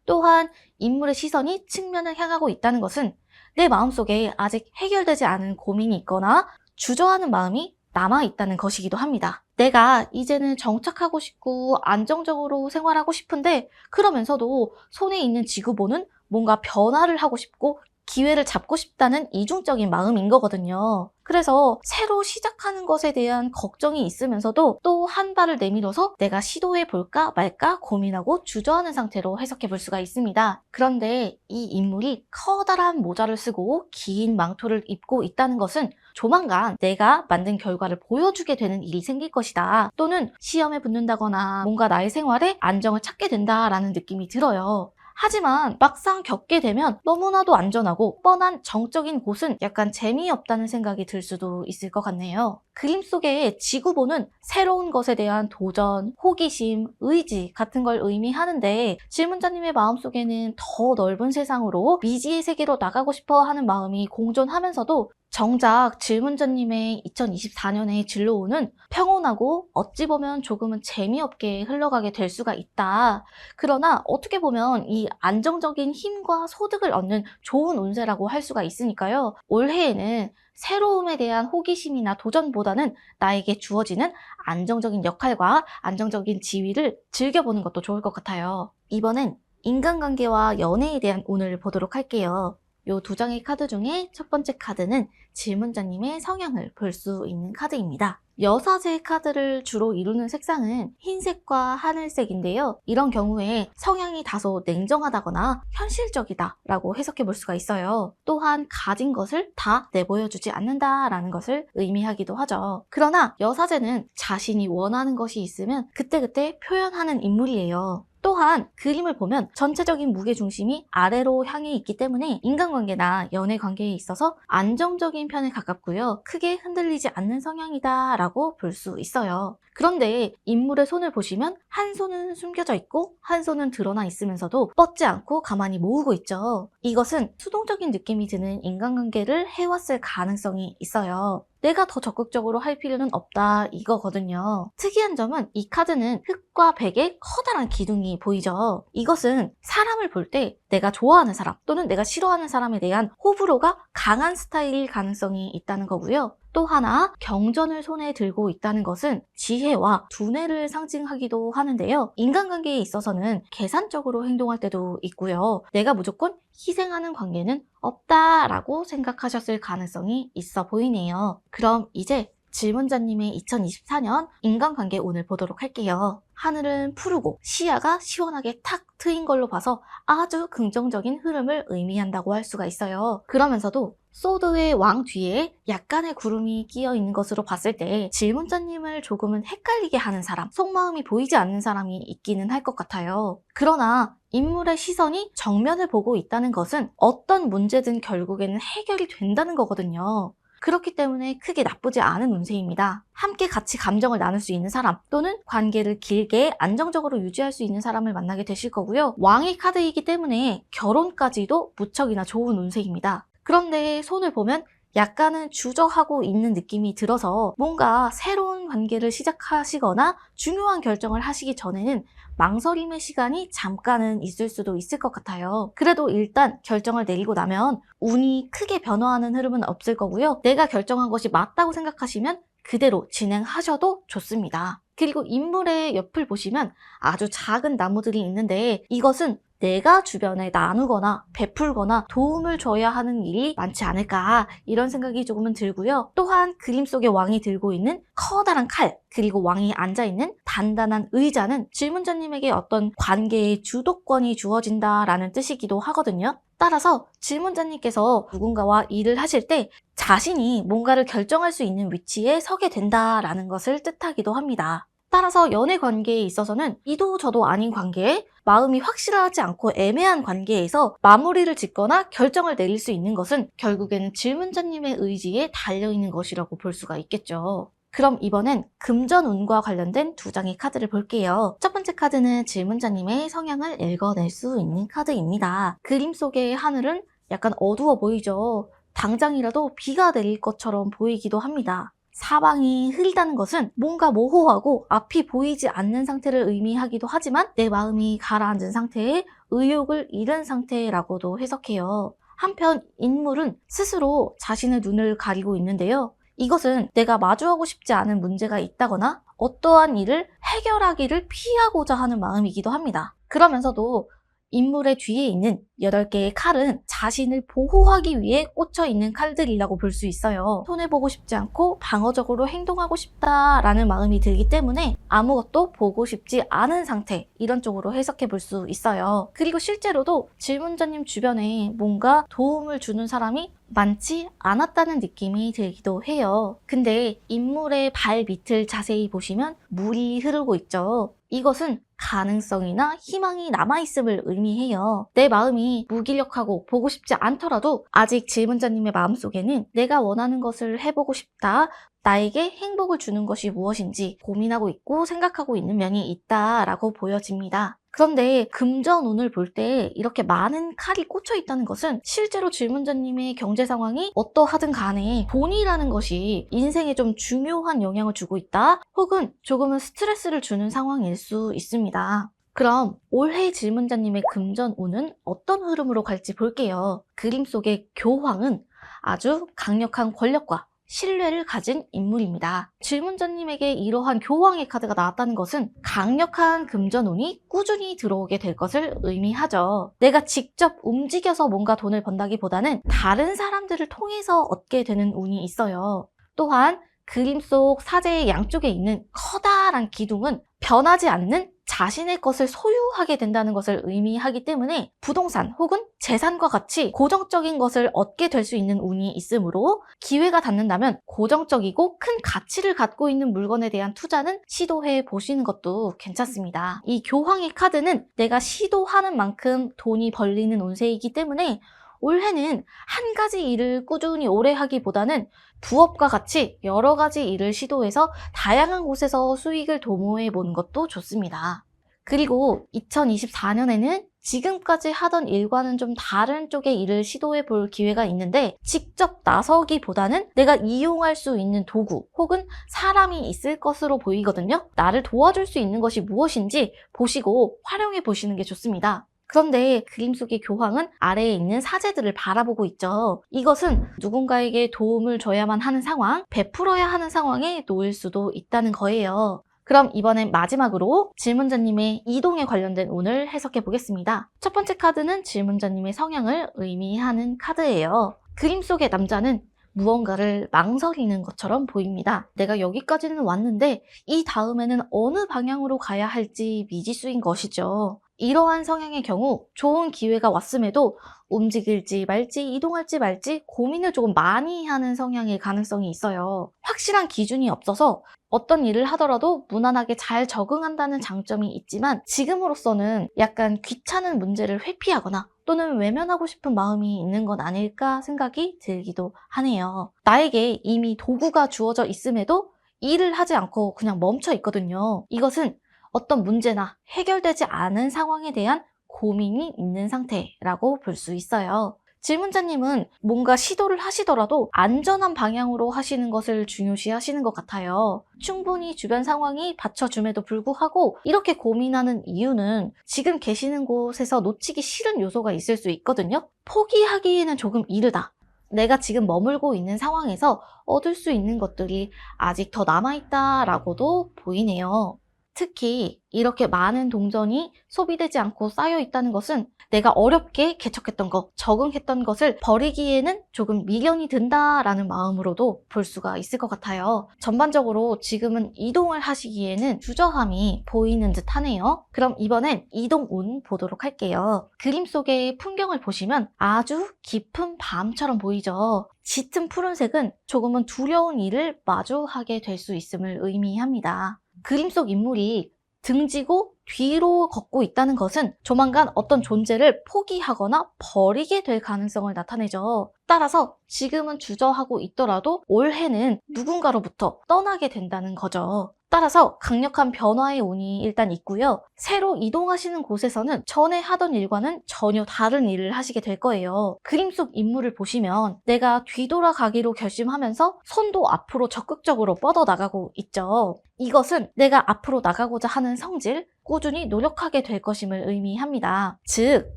또한 인물의 시선이 측면을 향하고 있다는 것은 내 마음속에 아직 해결되지 않은 고민이 있거나 주저하는 마음이 남아있다는 것이기도 합니다. 내가 이제는 정착하고 싶고 안정적으로 생활하고 싶은데 그러면서도 손에 있는 지구본은 뭔가 변화를 하고 싶고 기회를 잡고 싶다는 이중적인 마음인 거거든요. 그래서 새로 시작하는 것에 대한 걱정이 있으면서도 또 한 발을 내밀어서 내가 시도해 볼까 말까 고민하고 주저하는 상태로 해석해 볼 수가 있습니다. 그런데 이 인물이 커다란 모자를 쓰고 긴 망토를 입고 있다는 것은 조만간 내가 만든 결과를 보여주게 되는 일이 생길 것이다. 또는 시험에 붙는다거나 뭔가 나의 생활에 안정을 찾게 된다라는 느낌이 들어요. 하지만 막상 겪게 되면 너무나도 안전하고 뻔한 정적인 곳은 약간 재미없다는 생각이 들 수도 있을 것 같네요. 그림 속의 지구본은 새로운 것에 대한 도전, 호기심, 의지 같은 걸 의미하는데 질문자님의 마음속에는 더 넓은 세상으로 미지의 세계로 나가고 싶어 하는 마음이 공존하면서도 정작 질문자님의 2024년의 진로운은 평온하고 어찌 보면 조금은 재미없게 흘러가게 될 수가 있다. 그러나 어떻게 보면 이 안정적인 힘과 소득을 얻는 좋은 운세라고 할 수가 있으니까요. 올해에는 새로움에 대한 호기심이나 도전보다는 나에게 주어지는 안정적인 역할과 안정적인 지위를 즐겨보는 것도 좋을 것 같아요. 이번엔 인간관계와 연애에 대한 운을 보도록 할게요. 이 두 장의 카드 중에 첫 번째 카드는 질문자님의 성향을 볼 수 있는 카드입니다. 여사제 카드를 주로 이루는 색상은 흰색과 하늘색인데요. 이런 경우에 성향이 다소 냉정하다거나 현실적이다 라고 해석해 볼 수가 있어요. 또한 가진 것을 다 내보여주지 않는다라는 것을 의미하기도 하죠. 그러나 여사제는 자신이 원하는 것이 있으면 그때그때 표현하는 인물이에요. 또한 그림을 보면 전체적인 무게중심이 아래로 향해 있기 때문에 인간관계나 연애관계에 있어서 안정적인 편에 가깝고요. 크게 흔들리지 않는 성향이다 라고 볼 수 있어요. 그런데 인물의 손을 보시면 한 손은 숨겨져 있고 한 손은 드러나 있으면서도 뻗지 않고 가만히 모으고 있죠. 이것은 수동적인 느낌이 드는 인간관계를 해왔을 가능성이 있어요. 내가 더 적극적으로 할 필요는 없다 이거거든요. 특이한 점은 이 카드는 흑과 백의 커다란 기둥이 보이죠. 이것은 사람을 볼 때 내가 좋아하는 사람 또는 내가 싫어하는 사람에 대한 호불호가 강한 스타일일 가능성이 있다는 거고요. 또 하나 경전을 손에 들고 있다는 것은 지혜와 두뇌를 상징하기도 하는데요. 인간관계에 있어서는 계산적으로 행동할 때도 있고요. 내가 무조건 희생하는 관계는 없다라고 생각하셨을 가능성이 있어 보이네요. 그럼 이제 질문자님의 2024년 인간관계 운을 보도록 할게요. 하늘은 푸르고 시야가 시원하게 탁 트인 걸로 봐서 아주 긍정적인 흐름을 의미한다고 할 수가 있어요. 그러면서도 소드의 왕 뒤에 약간의 구름이 끼어 있는 것으로 봤을 때 질문자님을 조금은 헷갈리게 하는 사람, 속마음이 보이지 않는 사람이 있기는 할 것 같아요. 그러나 인물의 시선이 정면을 보고 있다는 것은 어떤 문제든 결국에는 해결이 된다는 거거든요. 그렇기 때문에 크게 나쁘지 않은 운세입니다. 함께 같이 감정을 나눌 수 있는 사람 또는 관계를 길게 안정적으로 유지할 수 있는 사람을 만나게 되실 거고요. 왕의 카드이기 때문에 결혼까지도 무척이나 좋은 운세입니다. 그런데 손을 보면 약간은 주저하고 있는 느낌이 들어서 뭔가 새로운 관계를 시작하시거나 중요한 결정을 하시기 전에는 망설임의 시간이 잠깐은 있을 수도 있을 것 같아요. 그래도 일단 결정을 내리고 나면 운이 크게 변화하는 흐름은 없을 거고요. 내가 결정한 것이 맞다고 생각하시면 그대로 진행하셔도 좋습니다. 그리고 인물의 옆을 보시면 아주 작은 나무들이 있는데 이것은 내가 주변에 나누거나 베풀거나 도움을 줘야 하는 일이 많지 않을까 이런 생각이 조금은 들고요. 또한 그림 속의 왕이 들고 있는 커다란 칼 그리고 왕이 앉아있는 단단한 의자는 질문자님에게 어떤 관계의 주도권이 주어진다라는 뜻이기도 하거든요. 따라서 질문자님께서 누군가와 일을 하실 때 자신이 뭔가를 결정할 수 있는 위치에 서게 된다라는 것을 뜻하기도 합니다. 따라서 연애 관계에 있어서는 이도 저도 아닌 관계에 마음이 확실하지 않고 애매한 관계에서 마무리를 짓거나 결정을 내릴 수 있는 것은 결국에는 질문자님의 의지에 달려있는 것이라고 볼 수가 있겠죠. 그럼 이번엔 금전운과 관련된 두 장의 카드를 볼게요. 첫 번째 카드는 질문자님의 성향을 읽어낼 수 있는 카드입니다. 그림 속의 하늘은 약간 어두워 보이죠. 당장이라도 비가 내릴 것처럼 보이기도 합니다. 사방이 흐리다는 것은 뭔가 모호하고 앞이 보이지 않는 상태를 의미하기도 하지만 내 마음이 가라앉은 상태에 의욕을 잃은 상태라고도 해석해요. 한편 인물은 스스로 자신의 눈을 가리고 있는데요. 이것은 내가 마주하고 싶지 않은 문제가 있다거나 어떠한 일을 해결하기를 피하고자 하는 마음이기도 합니다. 그러면서도 인물의 뒤에 있는 8개의 칼은 자신을 보호하기 위해 꽂혀 있는 칼들이라고 볼 수 있어요. 손해보고 싶지 않고 방어적으로 행동하고 싶다라는 마음이 들기 때문에 아무것도 보고 싶지 않은 상태 이런 쪽으로 해석해 볼 수 있어요. 그리고 실제로도 질문자님 주변에 뭔가 도움을 주는 사람이 많지 않았다는 느낌이 들기도 해요. 근데 인물의 발 밑을 자세히 보시면 물이 흐르고 있죠. 이것은 가능성이나 희망이 남아있음을 의미해요. 내 마음이 무기력하고 보고 싶지 않더라도 아직 질문자님의 마음속에는 내가 원하는 것을 해보고 싶다, 나에게 행복을 주는 것이 무엇인지 고민하고 있고 생각하고 있는 면이 있다라고 보여집니다. 그런데 금전운을 볼 때 이렇게 많은 칼이 꽂혀 있다는 것은 실제로 질문자님의 경제 상황이 어떠하든 간에 돈이라는 것이 인생에 좀 중요한 영향을 주고 있다, 혹은 조금은 스트레스를 주는 상황일 수 있습니다. 그럼 올해 질문자님의 금전운은 어떤 흐름으로 갈지 볼게요. 그림 속의 교황은 아주 강력한 권력과 신뢰를 가진 인물입니다. 질문자님에게 이러한 교황의 카드가 나왔다는 것은 강력한 금전운이 꾸준히 들어오게 될 것을 의미하죠. 내가 직접 움직여서 뭔가 돈을 번다기보다는 다른 사람들을 통해서 얻게 되는 운이 있어요. 또한 그림 속 사제의 양쪽에 있는 커다란 기둥은 변하지 않는 자신의 것을 소유하게 된다는 것을 의미하기 때문에 부동산 혹은 재산과 같이 고정적인 것을 얻게 될 수 있는 운이 있으므로 기회가 닿는다면 고정적이고 큰 가치를 갖고 있는 물건에 대한 투자는 시도해 보시는 것도 괜찮습니다. 이 교황의 카드는 내가 시도하는 만큼 돈이 벌리는 운세이기 때문에 올해는 한 가지 일을 꾸준히 오래 하기보다는 부업과 같이 여러 가지 일을 시도해서 다양한 곳에서 수익을 도모해 보는 것도 좋습니다. 그리고 2024년에는 지금까지 하던 일과는 좀 다른 쪽의 일을 시도해 볼 기회가 있는데, 직접 나서기보다는 내가 이용할 수 있는 도구 혹은 사람이 있을 것으로 보이거든요. 나를 도와줄 수 있는 것이 무엇인지 보시고 활용해 보시는 게 좋습니다. 그런데 그림 속의 교황은 아래에 있는 사제들을 바라보고 있죠. 이것은 누군가에게 도움을 줘야만 하는 상황, 베풀어야 하는 상황에 놓일 수도 있다는 거예요. 그럼 이번엔 마지막으로 질문자님의 이동에 관련된 운을 해석해 보겠습니다. 첫 번째 카드는 질문자님의 성향을 의미하는 카드예요. 그림 속의 남자는 무언가를 망설이는 것처럼 보입니다. 내가 여기까지는 왔는데 이 다음에는 어느 방향으로 가야 할지 미지수인 것이죠. 이러한 성향의 경우 좋은 기회가 왔음에도 움직일지 말지 이동할지 말지 고민을 조금 많이 하는 성향의 가능성이 있어요. 확실한 기준이 없어서 어떤 일을 하더라도 무난하게 잘 적응한다는 장점이 있지만 지금으로서는 약간 귀찮은 문제를 회피하거나 또는 외면하고 싶은 마음이 있는 건 아닐까 생각이 들기도 하네요. 나에게 이미 도구가 주어져 있음에도 일을 하지 않고 그냥 멈춰 있거든요. 이것은 어떤 문제나 해결되지 않은 상황에 대한 고민이 있는 상태라고 볼 수 있어요. 질문자님은 뭔가 시도를 하시더라도 안전한 방향으로 하시는 것을 중요시 하시는 것 같아요. 충분히 주변 상황이 받쳐줌에도 불구하고 이렇게 고민하는 이유는 지금 계시는 곳에서 놓치기 싫은 요소가 있을 수 있거든요. 포기하기에는 조금 이르다. 내가 지금 머물고 있는 상황에서 얻을 수 있는 것들이 아직 더 남아있다라고도 보이네요. 특히 이렇게 많은 동전이 소비되지 않고 쌓여 있다는 것은 내가 어렵게 개척했던 것, 적응했던 것을 버리기에는 조금 미련이 든다라는 마음으로도 볼 수가 있을 것 같아요. 전반적으로 지금은 이동을 하시기에는 주저함이 보이는 듯 하네요. 그럼 이번엔 이동운 보도록 할게요. 그림 속의 풍경을 보시면 아주 깊은 밤처럼 보이죠. 짙은 푸른색은 조금은 두려운 일을 마주하게 될 수 있음을 의미합니다. 그림 속 인물이 등지고 뒤로 걷고 있다는 것은 조만간 어떤 존재를 포기하거나 버리게 될 가능성을 나타내죠. 따라서 지금은 주저하고 있더라도 올해는 누군가로부터 떠나게 된다는 거죠. 따라서 강력한 변화의 운이 일단 있고요. 새로 이동하시는 곳에서는 전에 하던 일과는 전혀 다른 일을 하시게 될 거예요. 그림 속 인물을 보시면 내가 뒤돌아가기로 결심하면서 손도 앞으로 적극적으로 뻗어나가고 있죠. 이것은 내가 앞으로 나가고자 하는 성질, 꾸준히 노력하게 될 것임을 의미합니다. 즉,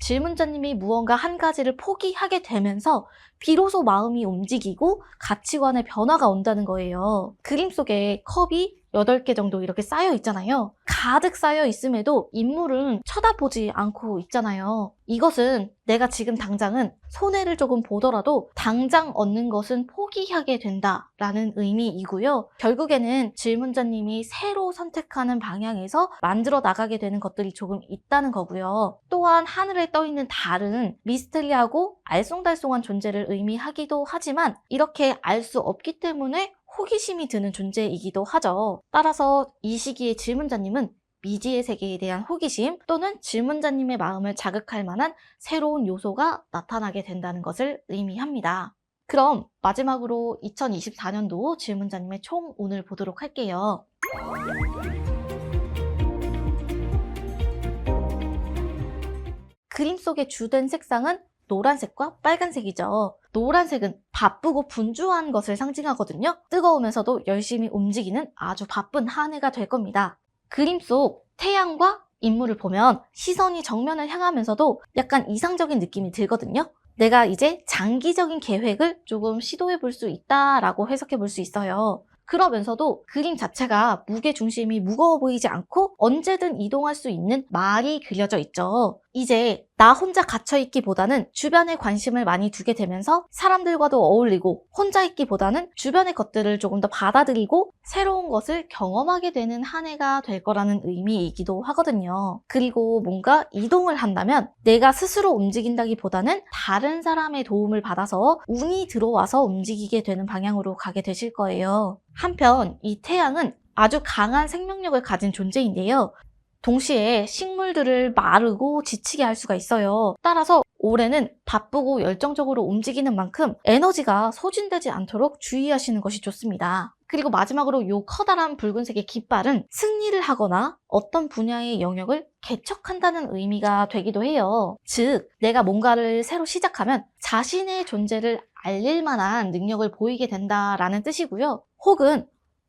질문자님이 무언가 한 가지를 포기하게 되면서 비로소 마음이 움직이고 가치관의 변화가 온다는 거예요. 그림 속에 컵이 8개 정도 이렇게 쌓여 있잖아요. 가득 쌓여 있음에도 인물은 쳐다보지 않고 있잖아요. 이것은 내가 지금 당장은 손해를 조금 보더라도 당장 얻는 것은 포기하게 된다라는 의미이고요. 결국에는 질문자님이 새로 선택하는 방향에서 만들어 나가게 되는 것들이 조금 있다는 거고요. 또한 하늘에 떠 있는 달은 미스테리하고 알쏭달쏭한 존재를 의미하기도 하지만 이렇게 알 수 없기 때문에 호기심이 드는 존재이기도 하죠. 따라서 이 시기에 질문자님은 미지의 세계에 대한 호기심 또는 질문자님의 마음을 자극할 만한 새로운 요소가 나타나게 된다는 것을 의미합니다. 그럼 마지막으로 2024년도 질문자님의 총운을 보도록 할게요. 그림 속의 주된 색상은 노란색과 빨간색이죠. 노란색은 바쁘고 분주한 것을 상징하거든요. 뜨거우면서도 열심히 움직이는 아주 바쁜 한 해가 될 겁니다. 그림 속 태양과 인물을 보면 시선이 정면을 향하면서도 약간 이상적인 느낌이 들거든요. 내가 이제 장기적인 계획을 조금 시도해 볼 수 있다라고 해석해 볼 수 있어요. 그러면서도 그림 자체가 무게 중심이 무거워 보이지 않고 언제든 이동할 수 있는 말이 그려져 있죠. 이제 나 혼자 갇혀있기보다는 주변에 관심을 많이 두게 되면서 사람들과도 어울리고 혼자 있기보다는 주변의 것들을 조금 더 받아들이고 새로운 것을 경험하게 되는 한 해가 될 거라는 의미이기도 하거든요. 그리고 뭔가 이동을 한다면 내가 스스로 움직인다기보다는 다른 사람의 도움을 받아서 운이 들어와서 움직이게 되는 방향으로 가게 되실 거예요. 한편 이 태양은 아주 강한 생명력을 가진 존재인데요. 동시에 식물들을 마르고 지치게 할 수가 있어요. 따라서 올해는 바쁘고 열정적으로 움직이는 만큼 에너지가 소진되지 않도록 주의하시는 것이 좋습니다. 그리고 마지막으로 이 커다란 붉은색의 깃발은 승리를 하거나 어떤 분야의 영역을 개척한다는 의미가 되기도 해요. 즉, 내가 뭔가를 새로 시작하면 자신의 존재를 알릴 만한 능력을 보이게 된다라는 뜻이고요. 혹은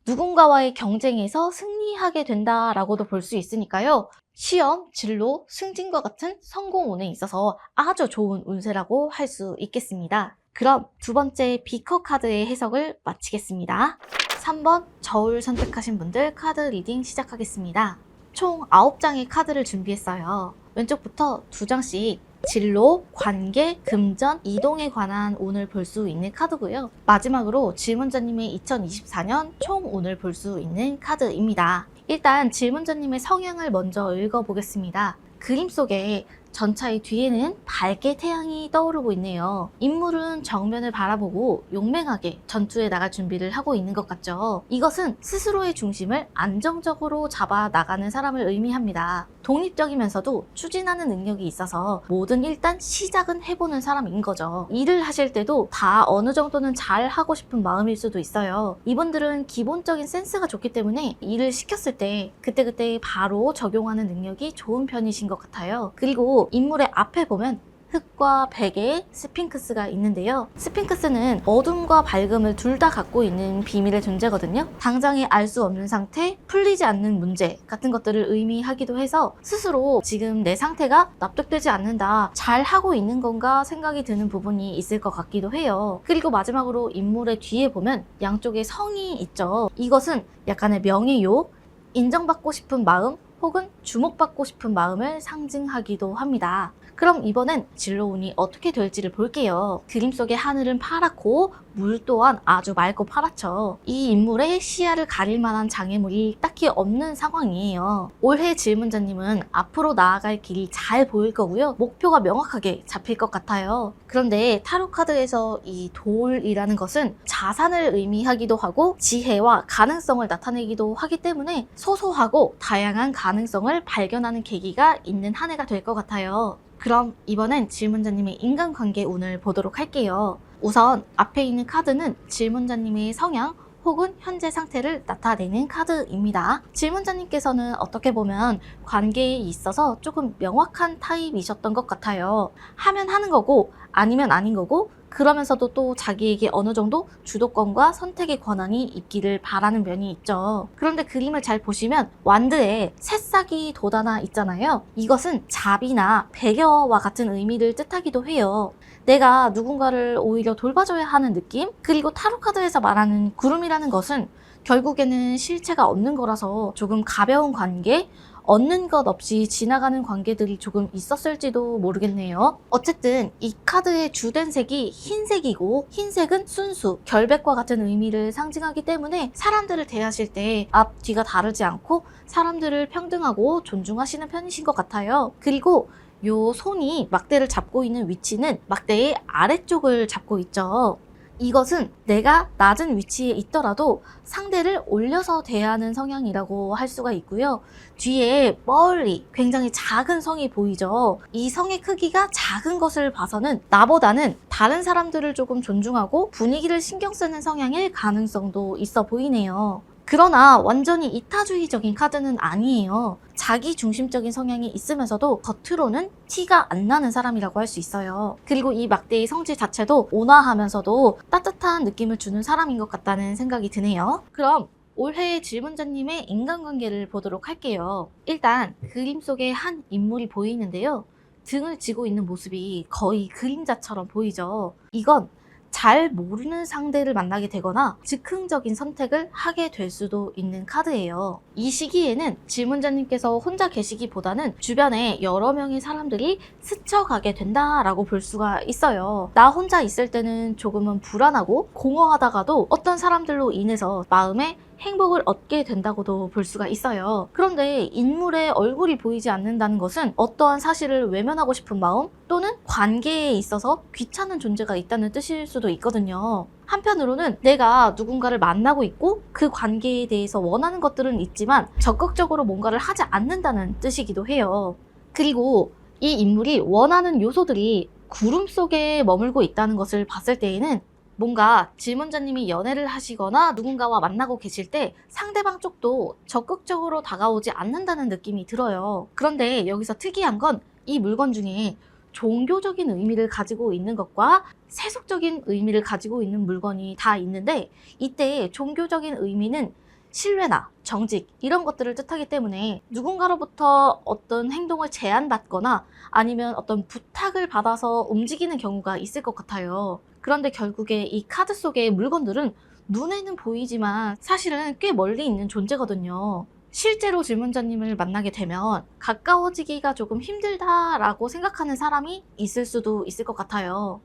누군가와의 경쟁에서 승리하게 된다라고도 볼 수 있으니까요. 시험, 진로, 승진과 같은 성공운에 있어서 아주 좋은 운세라고 할 수 있겠습니다. 그럼 두 번째 비커 카드의 해석을 마치겠습니다. 3번 저울 선택하신 분들 카드 리딩 시작하겠습니다. 총 9장의 카드를 준비했어요. 왼쪽부터 2장씩 진로, 관계, 금전, 이동에 관한 운을 볼 수 있는 카드고요. 마지막으로 질문자님의 2024년 총운을 볼 수 있는 카드입니다. 일단 질문자님의 성향을 먼저 읽어보겠습니다. 그림 속에 전차의 뒤에는 밝게 태양이 떠오르고 있네요. 인물은 정면을 바라보고 용맹하게 전투에 나갈 준비를 하고 있는 것 같죠. 이것은 스스로의 중심을 안정적으로 잡아 나가는 사람을 의미합니다. 독립적이면서도 추진하는 능력이 있어서 뭐든 일단 시작은 해보는 사람인 거죠. 일을 하실 때도 다 어느 정도는 잘 하고 싶은 마음일 수도 있어요. 이분들은 기본적인 센스가 좋기 때문에 일을 시켰을 때 그때그때 바로 적용하는 능력이 좋은 편이신 것 같아요. 그리고 인물의 앞에 보면 흙과 백의 스핑크스가 있는데요. 스핑크스는 어둠과 밝음을 둘 다 갖고 있는 비밀의 존재거든요. 당장에 알 수 없는 상태, 풀리지 않는 문제 같은 것들을 의미하기도 해서 스스로 지금 내 상태가 납득되지 않는다, 잘 하고 있는 건가 생각이 드는 부분이 있을 것 같기도 해요. 그리고 마지막으로 인물의 뒤에 보면 양쪽에 성이 있죠. 이것은 약간의 명예욕, 인정받고 싶은 마음, 혹은 주목받고 싶은 마음을 상징하기도 합니다. 그럼 이번엔 진로운이 어떻게 될지를 볼게요. 그림 속의 하늘은 파랗고 물 또한 아주 맑고 파랗죠. 이 인물의 시야를 가릴 만한 장애물이 딱히 없는 상황이에요. 올해 질문자님은 앞으로 나아갈 길이 잘 보일 거고요. 목표가 명확하게 잡힐 것 같아요. 그런데 타로 카드에서 이 돌이라는 것은 자산을 의미하기도 하고 지혜와 가능성을 나타내기도 하기 때문에 소소하고 다양한 가능성을 발견하는 계기가 있는 한 해가 될 것 같아요. 그럼 이번엔 질문자님의 인간관계 운을 보도록 할게요. 우선 앞에 있는 카드는 질문자님의 성향 혹은 현재 상태를 나타내는 카드입니다. 질문자님께서는 어떻게 보면 관계에 있어서 조금 명확한 타입이셨던 것 같아요. 하면 하는 거고 아니면 아닌 거고, 그러면서도 또 자기에게 어느 정도 주도권과 선택의 권한이 있기를 바라는 면이 있죠. 그런데 그림을 잘 보시면 완드에 새싹이 돋아나 있잖아요. 이것은 자비나 배려와 같은 의미를 뜻하기도 해요. 내가 누군가를 오히려 돌봐줘야 하는 느낌? 그리고 타로카드에서 말하는 구름이라는 것은 결국에는 실체가 없는 거라서 조금 가벼운 관계, 얻는 것 없이 지나가는 관계들이 조금 있었을지도 모르겠네요. 어쨌든 이 카드의 주된 색이 흰색이고, 흰색은 순수, 결백과 같은 의미를 상징하기 때문에 사람들을 대하실 때 앞, 뒤가 다르지 않고 사람들을 평등하고 존중하시는 편이신 것 같아요. 그리고 요 손이 막대를 잡고 있는 위치는 막대의 아래쪽을 잡고 있죠. 이것은 내가 낮은 위치에 있더라도 상대를 올려서 대하는 성향이라고 할 수가 있고요. 뒤에 멀리 굉장히 작은 성이 보이죠. 이 성의 크기가 작은 것을 봐서는 나보다는 다른 사람들을 조금 존중하고 분위기를 신경 쓰는 성향일 가능성도 있어 보이네요. 그러나 완전히 이타주의적인 카드는 아니에요. 자기 중심적인 성향이 있으면서도 겉으로는 티가 안 나는 사람이라고 할 수 있어요. 그리고 이 막대의 성질 자체도 온화하면서도 따뜻한 느낌을 주는 사람인 것 같다는 생각이 드네요. 그럼 올해의 질문자님의 인간관계를 보도록 할게요. 일단 그림 속에 한 인물이 보이는데요. 등을 지고 있는 모습이 거의 그림자처럼 보이죠. 이건 잘 모르는 상대를 만나게 되거나 즉흥적인 선택을 하게 될 수도 있는 카드예요. 이 시기에는 질문자님께서 혼자 계시기보다는 주변에 여러 명의 사람들이 스쳐가게 된다라고 볼 수가 있어요. 나 혼자 있을 때는 조금은 불안하고 공허하다가도 어떤 사람들로 인해서 마음에 행복을 얻게 된다고도 볼 수가 있어요. 그런데 인물의 얼굴이 보이지 않는다는 것은 어떠한 사실을 외면하고 싶은 마음 또는 관계에 있어서 귀찮은 존재가 있다는 뜻일 수도 있거든요. 한편으로는 내가 누군가를 만나고 있고 그 관계에 대해서 원하는 것들은 있지만 적극적으로 뭔가를 하지 않는다는 뜻이기도 해요. 그리고 이 인물이 원하는 요소들이 구름 속에 머물고 있다는 것을 봤을 때에는 뭔가 질문자님이 연애를 하시거나 누군가와 만나고 계실 때 상대방 쪽도 적극적으로 다가오지 않는다는 느낌이 들어요. 그런데 여기서 특이한 건 이 물건 중에 종교적인 의미를 가지고 있는 것과 세속적인 의미를 가지고 있는 물건이 다 있는데 이때 종교적인 의미는 신뢰나 정직 이런 것들을 뜻하기 때문에 누군가로부터 어떤 행동을 제안받거나 아니면 어떤 부탁을 받아서 움직이는 경우가 있을 것 같아요. 그런데 결국에 이 카드 속의 물건들은 눈에는 보이지만 사실은 꽤 멀리 있는 존재거든요. 실제로 질문자님을 만나게 되면 가까워지기가 조금 힘들다라고 생각하는 사람이 있을 수도 있을 것 같아요.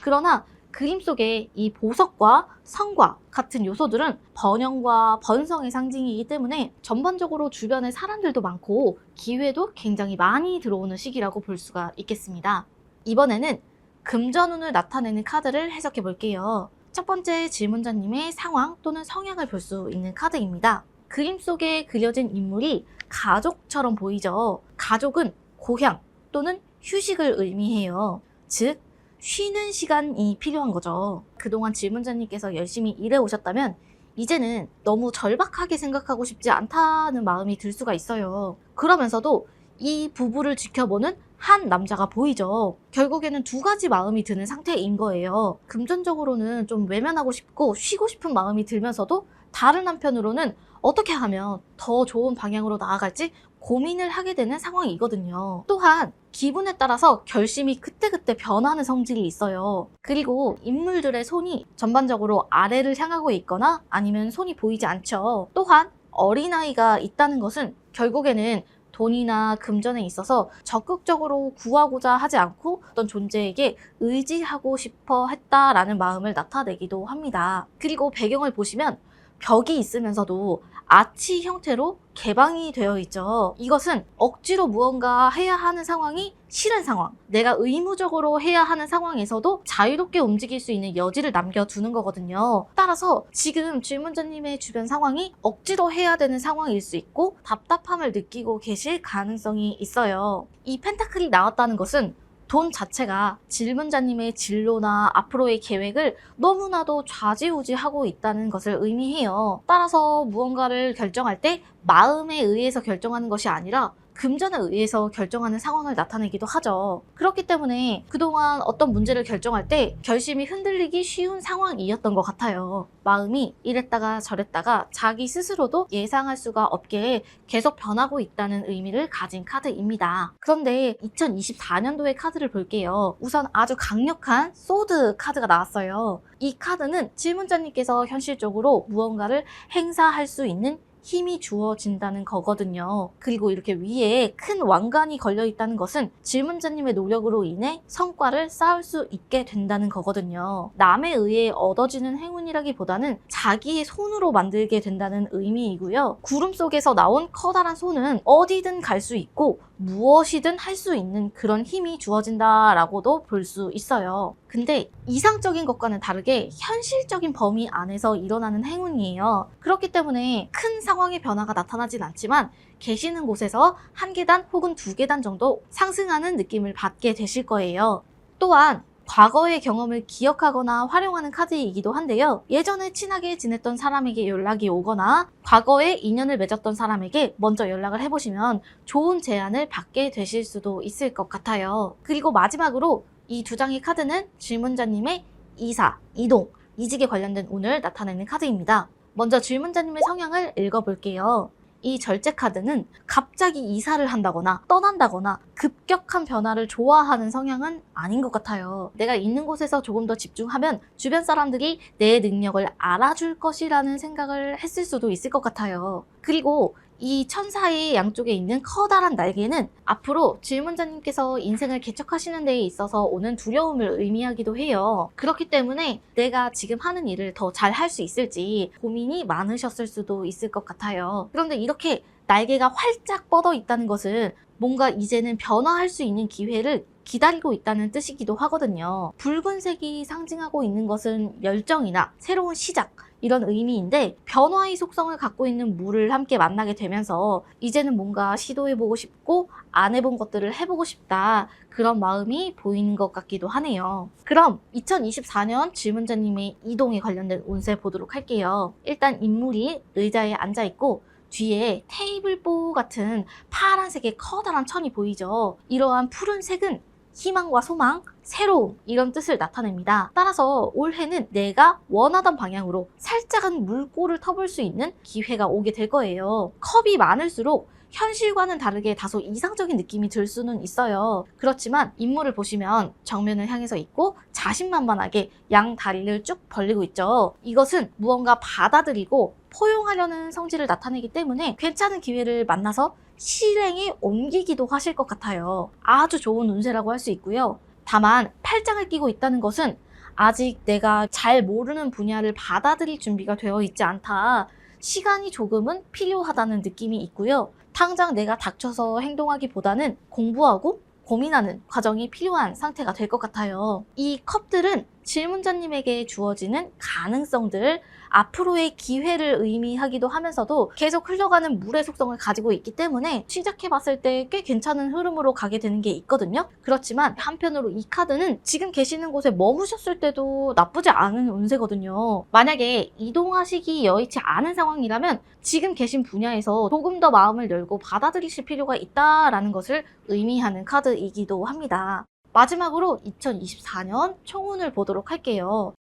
그러나 그림 속에 이 보석과 성과 같은 요소들은 번영과 번성의 상징이기 때문에 전반적으로 주변에 사람들도 많고 기회도 굉장히 많이 들어오는 시기라고 볼 수가 있겠습니다. 이번에는 금전운을 나타내는 카드를 해석해 볼게요. 첫 번째 질문자님의 상황 또는 성향을 볼 수 있는 카드입니다. 그림 속에 그려진 인물이 가족처럼 보이죠. 가족은 고향 또는 휴식을 의미해요. 즉, 쉬는 시간이 필요한 거죠. 그동안 질문자님께서 열심히 일해 오셨다면 이제는 너무 절박하게 생각하고 싶지 않다는 마음이 들 수가 있어요. 그러면서도 이 부부를 지켜보는 한 남자가 보이죠. 결국에는 두 가지 마음이 드는 상태인 거예요. 금전적으로는 좀 외면하고 싶고 쉬고 싶은 마음이 들면서도 다른 한편으로는 어떻게 하면 더 좋은 방향으로 나아갈지 고민을 하게 되는 상황이거든요. 또한 기분에 따라서 결심이 그때그때 변하는 성질이 있어요. 그리고 인물들의 손이 전반적으로 아래를 향하고 있거나 아니면 손이 보이지 않죠. 또한 어린아이가 있다는 것은 결국에는 돈이나 금전에 있어서 적극적으로 구하고자 하지 않고 어떤 존재에게 의지하고 싶어 했다라는 마음을 나타내기도 합니다. 그리고 배경을 보시면 벽이 있으면서도 아치 형태로 개방이 되어 있죠. 이것은 억지로 무언가 해야 하는 상황이 싫은 상황, 내가 의무적으로 해야 하는 상황에서도 자유롭게 움직일 수 있는 여지를 남겨두는 거거든요. 따라서 지금 질문자님의 주변 상황이 억지로 해야 되는 상황일 수 있고 답답함을 느끼고 계실 가능성이 있어요. 이 펜타클이 나왔다는 것은 돈 자체가 질문자님의 진로나 앞으로의 계획을 너무나도 좌지우지하고 있다는 것을 의미해요. 따라서 무언가를 결정할 때 마음에 의해서 결정하는 것이 아니라 금전에 의해서 결정하는 상황을 나타내기도 하죠. 그렇기 때문에 그동안 어떤 문제를 결정할 때 결심이 흔들리기 쉬운 상황이었던 것 같아요. 마음이 이랬다가 저랬다가 자기 스스로도 예상할 수가 없게 계속 변하고 있다는 의미를 가진 카드입니다. 그런데 2024년도의 카드를 볼게요. 우선 아주 강력한 소드 카드가 나왔어요. 이 카드는 질문자님께서 현실적으로 무언가를 행사할 수 있는 힘이 주어진다는 거거든요. 그리고 이렇게 위에 큰 왕관이 걸려 있다는 것은 질문자님의 노력으로 인해 성과를 쌓을 수 있게 된다는 거거든요. 남에 의해 얻어지는 행운이라기보다는 자기의 손으로 만들게 된다는 의미이고요. 구름 속에서 나온 커다란 손은 어디든 갈 수 있고 무엇이든 할 수 있는 그런 힘이 주어진다라고도 볼 수 있어요. 근데 이상적인 것과는 다르게 현실적인 범위 안에서 일어나는 행운이에요. 그렇기 때문에 큰 상황의 변화가 나타나진 않지만 계시는 곳에서 한 계단 혹은 두 계단 정도 상승하는 느낌을 받게 되실 거예요. 또한 과거의 경험을 기억하거나 활용하는 카드이기도 한데요. 예전에 친하게 지냈던 사람에게 연락이 오거나 과거에 인연을 맺었던 사람에게 먼저 연락을 해보시면 좋은 제안을 받게 되실 수도 있을 것 같아요. 그리고 마지막으로 이 두 장의 카드는 질문자님의 이사, 이동, 이직에 관련된 운을 나타내는 카드입니다. 먼저 질문자님의 성향을 읽어볼게요. 이 절제 카드는 갑자기 이사를 한다거나 떠난다거나 급격한 변화를 좋아하는 성향은 아닌 것 같아요. 내가 있는 곳에서 조금 더 집중하면 주변 사람들이 내 능력을 알아줄 것이라는 생각을 했을 수도 있을 것 같아요. 그리고 이 천사의 양쪽에 있는 커다란 날개는 앞으로 질문자님께서 인생을 개척하시는 데에 있어서 오는 두려움을 의미하기도 해요. 그렇기 때문에 내가 지금 하는 일을 더 잘 할 수 있을지 고민이 많으셨을 수도 있을 것 같아요. 그런데 이렇게 날개가 활짝 뻗어 있다는 것은 뭔가 이제는 변화할 수 있는 기회를 기다리고 있다는 뜻이기도 하거든요. 붉은색이 상징하고 있는 것은 열정이나 새로운 시작, 이런 의미인데 변화의 속성을 갖고 있는 물을 함께 만나게 되면서 이제는 뭔가 시도해보고 싶고 안 해본 것들을 해보고 싶다, 그런 마음이 보이는 것 같기도 하네요. 그럼 2024년 질문자님의 이동에 관련된 운세 보도록 할게요. 일단 인물이 의자에 앉아있고 뒤에 테이블보 같은 파란색의 커다란 천이 보이죠. 이러한 푸른색은 희망과 소망, 새로움, 이런 뜻을 나타냅니다. 따라서 올해는 내가 원하던 방향으로 살짝은 물꼬를 터볼 수 있는 기회가 오게 될 거예요. 컵이 많을수록 현실과는 다르게 다소 이상적인 느낌이 들 수는 있어요. 그렇지만 인물을 보시면 정면을 향해서 있고 자신만만하게 양 다리를 쭉 벌리고 있죠. 이것은 무언가 받아들이고 포용하려는 성질을 나타내기 때문에 괜찮은 기회를 만나서 실행에 옮기기도 하실 것 같아요. 아주 좋은 운세라고 할 수 있고요. 다만 팔짱을 끼고 있다는 것은 아직 내가 잘 모르는 분야를 받아들일 준비가 되어 있지 않다, 시간이 조금은 필요하다는 느낌이 있고요. 당장 내가 닥쳐서 행동하기보다는 공부하고 고민하는 과정이 필요한 상태가 될 것 같아요. 이 컵들은 질문자님에게 주어지는 가능성들, 앞으로의 기회를 의미하기도 하면서도 계속 흘러가는 물의 속성을 가지고 있기 때문에 시작해봤을 때 꽤 괜찮은 흐름으로 가게 되는 게 있거든요. 그렇지만 한편으로 이 카드는 지금 계시는 곳에 머무셨을 때도 나쁘지 않은 운세거든요. 만약에 이동하시기 여의치 않은 상황이라면 지금 계신 분야에서 조금 더 마음을 열고 받아들이실 필요가 있다라는 것을 의미하는 카드이기도 합니다. 마지막으로 2024년 총운을 보도록 할게요.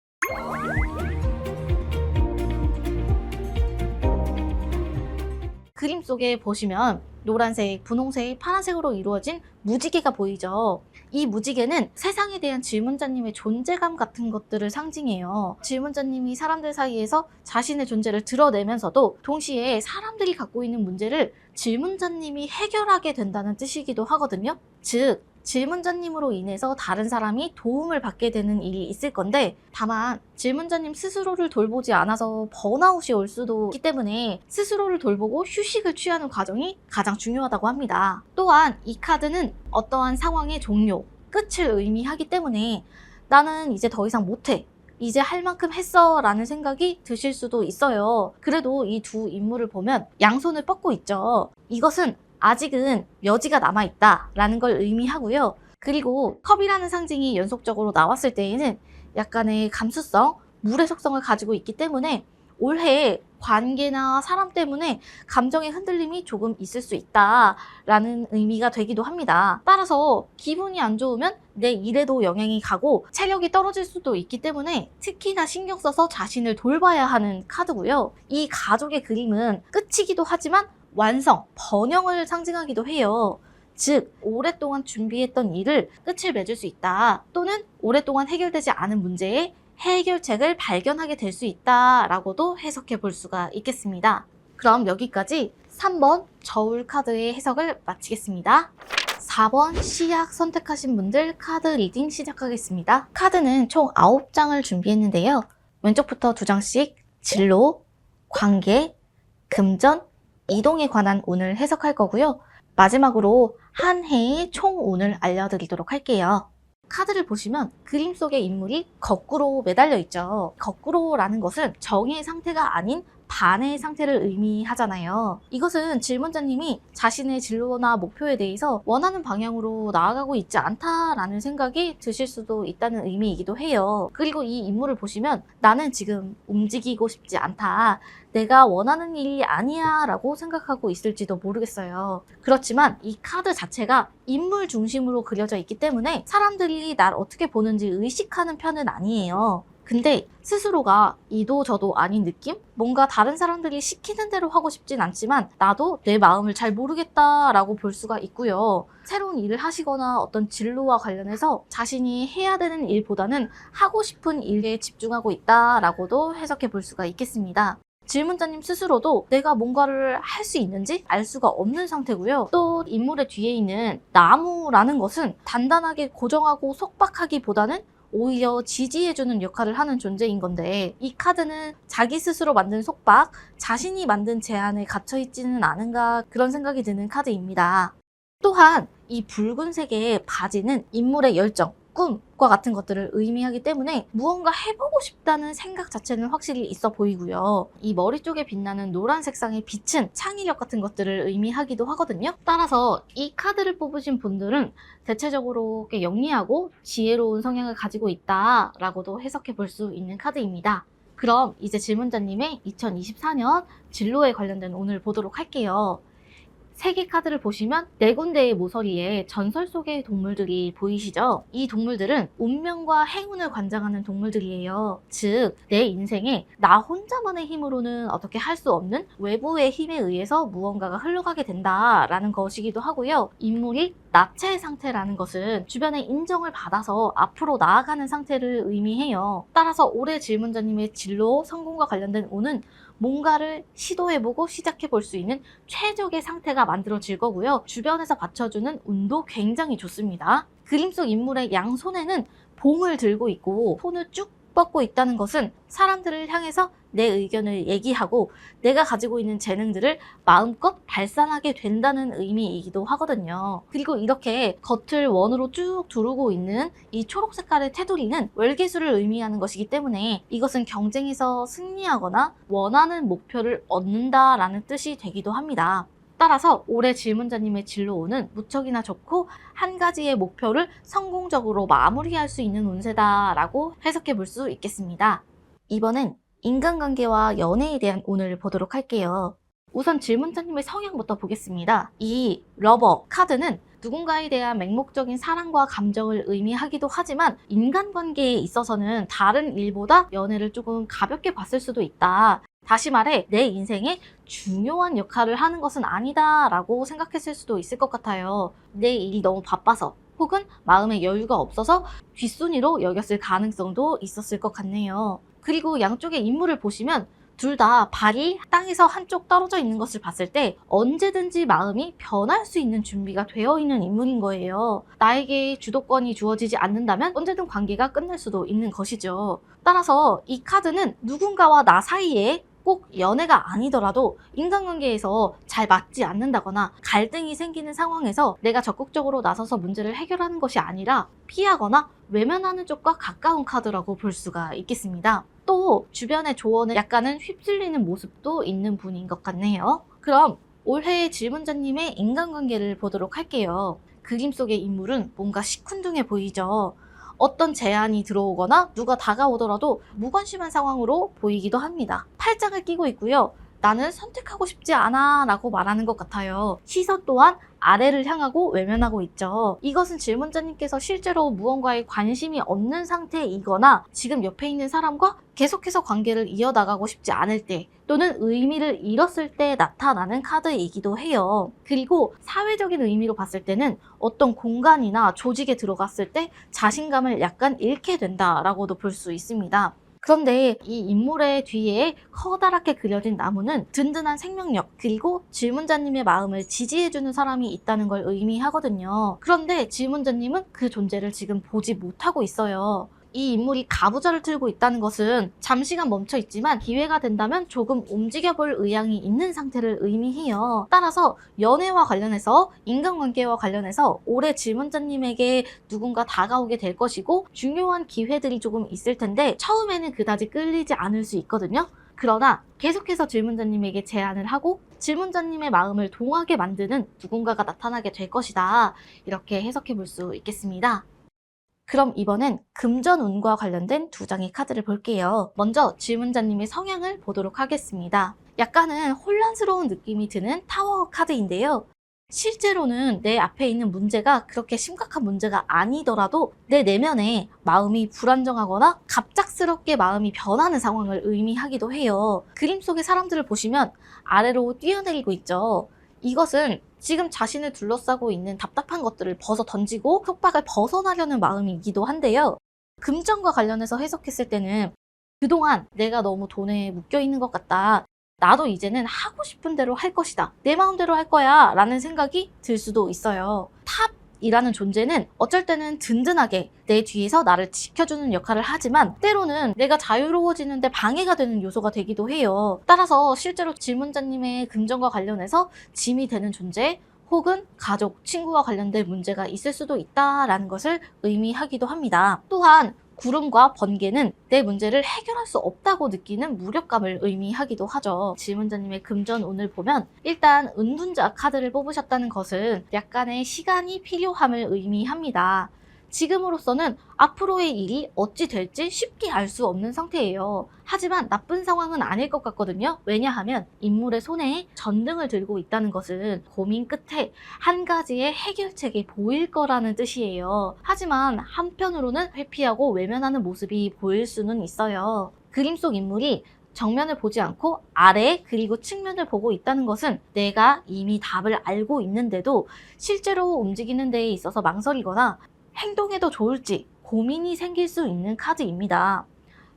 그림 속에 보시면 노란색, 분홍색, 파란색으로 이루어진 무지개가 보이죠. 이 무지개는 세상에 대한 질문자님의 존재감 같은 것들을 상징해요. 질문자님이 사람들 사이에서 자신의 존재를 드러내면서도 동시에 사람들이 갖고 있는 문제를 질문자님이 해결하게 된다는 뜻이기도 하거든요. 즉, 질문자님으로 인해서 다른 사람이 도움을 받게 되는 일이 있을 건데, 다만 질문자님 스스로를 돌보지 않아서 번아웃이 올 수도 있기 때문에 스스로를 돌보고 휴식을 취하는 과정이 가장 중요하다고 합니다. 또한 이 카드는 어떠한 상황의 종료, 끝을 의미하기 때문에 나는 이제 더 이상 못해, 이제 할 만큼 했어 라는 생각이 드실 수도 있어요. 그래도 이 두 인물을 보면 양손을 뻗고 있죠. 이것은 아직은 여지가 남아있다 라는 걸 의미하고요. 그리고 컵이라는 상징이 연속적으로 나왔을 때에는 약간의 감수성, 물의 속성을 가지고 있기 때문에 올해 관계나 사람 때문에 감정의 흔들림이 조금 있을 수 있다라는 의미가 되기도 합니다. 따라서 기분이 안 좋으면 내 일에도 영향이 가고 체력이 떨어질 수도 있기 때문에 특히나 신경 써서 자신을 돌봐야 하는 카드고요. 이 가족의 그림은 끝이기도 하지만 완성, 번영을 상징하기도 해요. 즉, 오랫동안 준비했던 일을 끝을 맺을 수 있다, 또는 오랫동안 해결되지 않은 문제에 해결책을 발견하게 될 수 있다라고도 해석해 볼 수가 있겠습니다. 그럼 여기까지 3번 저울 카드의 해석을 마치겠습니다. 4번 시약 선택하신 분들 카드 리딩 시작하겠습니다. 카드는 총 9장을 준비했는데요. 왼쪽부터 2장씩 진로, 관계, 금전, 이동에 관한 운을 해석할 거고요. 마지막으로 한 해의 총 운을 알려드리도록 할게요. 카드를 보시면 그림 속의 인물이 거꾸로 매달려 있죠. 거꾸로라는 것은 정의 상태가 아닌 반의 상태를 의미하잖아요. 이것은 질문자님이 자신의 진로나 목표에 대해서 원하는 방향으로 나아가고 있지 않다라는 생각이 드실 수도 있다는 의미이기도 해요. 그리고 이 인물을 보시면 나는 지금 움직이고 싶지 않다. 내가 원하는 일이 아니야 라고 생각하고 있을지도 모르겠어요. 그렇지만 이 카드 자체가 인물 중심으로 그려져 있기 때문에 사람들이 날 어떻게 보는지 의식하는 편은 아니에요. 근데 스스로가 이도 저도 아닌 느낌? 뭔가 다른 사람들이 시키는 대로 하고 싶진 않지만 나도 내 마음을 잘 모르겠다라고 볼 수가 있고요. 새로운 일을 하시거나 어떤 진로와 관련해서 자신이 해야 되는 일보다는 하고 싶은 일에 집중하고 있다라고도 해석해 볼 수가 있겠습니다. 질문자님 스스로도 내가 뭔가를 할 수 있는지 알 수가 없는 상태고요. 또 인물의 뒤에 있는 나무라는 것은 단단하게 고정하고 속박하기보다는 오히려 지지해주는 역할을 하는 존재인 건데 이 카드는 자기 스스로 만든 속박, 자신이 만든 제한에 갇혀있지는 않은가 그런 생각이 드는 카드입니다. 또한 이 붉은색의 바지는 인물의 열정, 꿈과 같은 것들을 의미하기 때문에 무언가 해보고 싶다는 생각 자체는 확실히 있어 보이고요. 이 머리 쪽에 빛나는 노란 색상의 빛은 창의력 같은 것들을 의미하기도 하거든요. 따라서 이 카드를 뽑으신 분들은 대체적으로 꽤 영리하고 지혜로운 성향을 가지고 있다라고도 해석해 볼 수 있는 카드입니다. 그럼 이제 질문자님의 2024년 진로에 관련된 운을 보도록 할게요. 세 개 카드를 보시면 네 군데의 모서리에 전설 속의 동물들이 보이시죠? 이 동물들은 운명과 행운을 관장하는 동물들이에요. 즉, 내 인생에 나 혼자만의 힘으로는 어떻게 할 수 없는 외부의 힘에 의해서 무언가가 흘러가게 된다라는 것이기도 하고요. 인물이 나체 상태라는 것은 주변의 인정을 받아서 앞으로 나아가는 상태를 의미해요. 따라서 올해 질문자님의 진로, 성공과 관련된 운은 뭔가를 시도해보고 시작해볼 수 있는 최적의 상태가 만들어질 거고요. 주변에서 받쳐주는 운도 굉장히 좋습니다. 그림 속 인물의 양손에는 봉을 들고 있고 손을 쭉 뻗고 있다는 것은 사람들을 향해서 내 의견을 얘기하고 내가 가지고 있는 재능들을 마음껏 발산하게 된다는 의미이기도 하거든요. 그리고 이렇게 겉을 원으로 쭉 두르고 있는 이 초록 색깔의 테두리는 월계수를 의미하는 것이기 때문에 이것은 경쟁에서 승리하거나 원하는 목표를 얻는다라는 뜻이 되기도 합니다. 따라서 올해 질문자님의 진로운은 무척이나 좋고 한 가지의 목표를 성공적으로 마무리할 수 있는 운세다라고 해석해 볼 수 있겠습니다. 이번엔 인간관계와 연애에 대한 운을 보도록 할게요. 우선 질문자님의 성향부터 보겠습니다. 이 러버 카드는 누군가에 대한 맹목적인 사랑과 감정을 의미하기도 하지만 인간관계에 있어서는 다른 일보다 연애를 조금 가볍게 봤을 수도 있다. 다시 말해 내 인생에 중요한 역할을 하는 것은 아니다 라고 생각했을 수도 있을 것 같아요. 내 일이 너무 바빠서 혹은 마음의 여유가 없어서 뒷순위로 여겼을 가능성도 있었을 것 같네요. 그리고 양쪽의 인물을 보시면 둘 다 발이 땅에서 한쪽 떨어져 있는 것을 봤을 때 언제든지 마음이 변할 수 있는 준비가 되어 있는 인물인 거예요. 나에게 주도권이 주어지지 않는다면 언제든 관계가 끝날 수도 있는 것이죠. 따라서 이 카드는 누군가와 나 사이에 꼭 연애가 아니더라도 인간관계에서 잘 맞지 않는다거나 갈등이 생기는 상황에서 내가 적극적으로 나서서 문제를 해결하는 것이 아니라 피하거나 외면하는 쪽과 가까운 카드라고 볼 수가 있겠습니다. 또 주변의 조언에 약간은 휩쓸리는 모습도 있는 분인 것 같네요. 그럼 올해의 질문자님의 인간관계를 보도록 할게요. 그림 속의 인물은 뭔가 시큰둥해 보이죠. 어떤 제안이 들어오거나 누가 다가오더라도 무관심한 상황으로 보이기도 합니다. 팔짱을 끼고 있고요. 나는 선택하고 싶지 않아 라고 말하는 것 같아요. 시선 또한 아래를 향하고 외면하고 있죠. 이것은 질문자님께서 실제로 무언가에 관심이 없는 상태이거나 지금 옆에 있는 사람과 계속해서 관계를 이어나가고 싶지 않을 때 또는 의미를 잃었을 때 나타나는 카드이기도 해요. 그리고 사회적인 의미로 봤을 때는 어떤 공간이나 조직에 들어갔을 때 자신감을 약간 잃게 된다라고도 볼 수 있습니다. 그런데 이 인물의 뒤에 커다랗게 그려진 나무는 든든한 생명력 그리고 질문자님의 마음을 지지해주는 사람이 있다는 걸 의미하거든요. 그런데 질문자님은 그 존재를 지금 보지 못하고 있어요. 이 인물이 가부좌를 틀고 있다는 것은 잠시간 멈춰 있지만 기회가 된다면 조금 움직여볼 의향이 있는 상태를 의미해요. 따라서 연애와 관련해서, 인간관계와 관련해서 올해 질문자님에게 누군가 다가오게 될 것이고 중요한 기회들이 조금 있을 텐데 처음에는 그다지 끌리지 않을 수 있거든요. 그러나 계속해서 질문자님에게 제안을 하고 질문자님의 마음을 동하게 만드는 누군가가 나타나게 될 것이다. 이렇게 해석해 볼 수 있겠습니다. 그럼 이번엔 금전운과 관련된 두 장의 카드를 볼게요. 먼저 질문자님의 성향을 보도록 하겠습니다. 약간은 혼란스러운 느낌이 드는 타워 카드인데요. 실제로는 내 앞에 있는 문제가 그렇게 심각한 문제가 아니더라도 내 내면에 마음이 불안정하거나 갑작스럽게 마음이 변하는 상황을 의미하기도 해요. 그림 속의 사람들을 보시면 아래로 뛰어내리고 있죠. 이것은 지금 자신을 둘러싸고 있는 답답한 것들을 벗어 던지고 속박을 벗어나려는 마음이기도 한데요. 금전과 관련해서 해석했을 때는 그동안 내가 너무 돈에 묶여 있는 것 같다. 나도 이제는 하고 싶은 대로 할 것이다. 내 마음대로 할 거야. 라는 생각이 들 수도 있어요. 탑이라는 존재는 어쩔 때는 든든하게 내 뒤에서 나를 지켜주는 역할을 하지만 때로는 내가 자유로워지는데 방해가 되는 요소가 되기도 해요. 따라서 실제로 질문자님의 금전과 관련해서 짐이 되는 존재 혹은 가족, 친구와 관련된 문제가 있을 수도 있다라는 것을 의미하기도 합니다. 또한 구름과 번개는 내 문제를 해결할 수 없다고 느끼는 무력감을 의미하기도 하죠. 질문자님의 금전운을 보면 일단 은둔자 카드를 뽑으셨다는 것은 약간의 시간이 필요함을 의미합니다. 지금으로서는 앞으로의 일이 어찌 될지 쉽게 알 수 없는 상태예요. 하지만 나쁜 상황은 아닐 것 같거든요. 왜냐하면 인물의 손에 전등을 들고 있다는 것은 고민 끝에 한 가지의 해결책이 보일 거라는 뜻이에요. 하지만 한편으로는 회피하고 외면하는 모습이 보일 수는 있어요. 그림 속 인물이 정면을 보지 않고 아래 그리고 측면을 보고 있다는 것은 내가 이미 답을 알고 있는데도 실제로 움직이는 데에 있어서 망설이거나 행동해도 좋을지 고민이 생길 수 있는 카드입니다.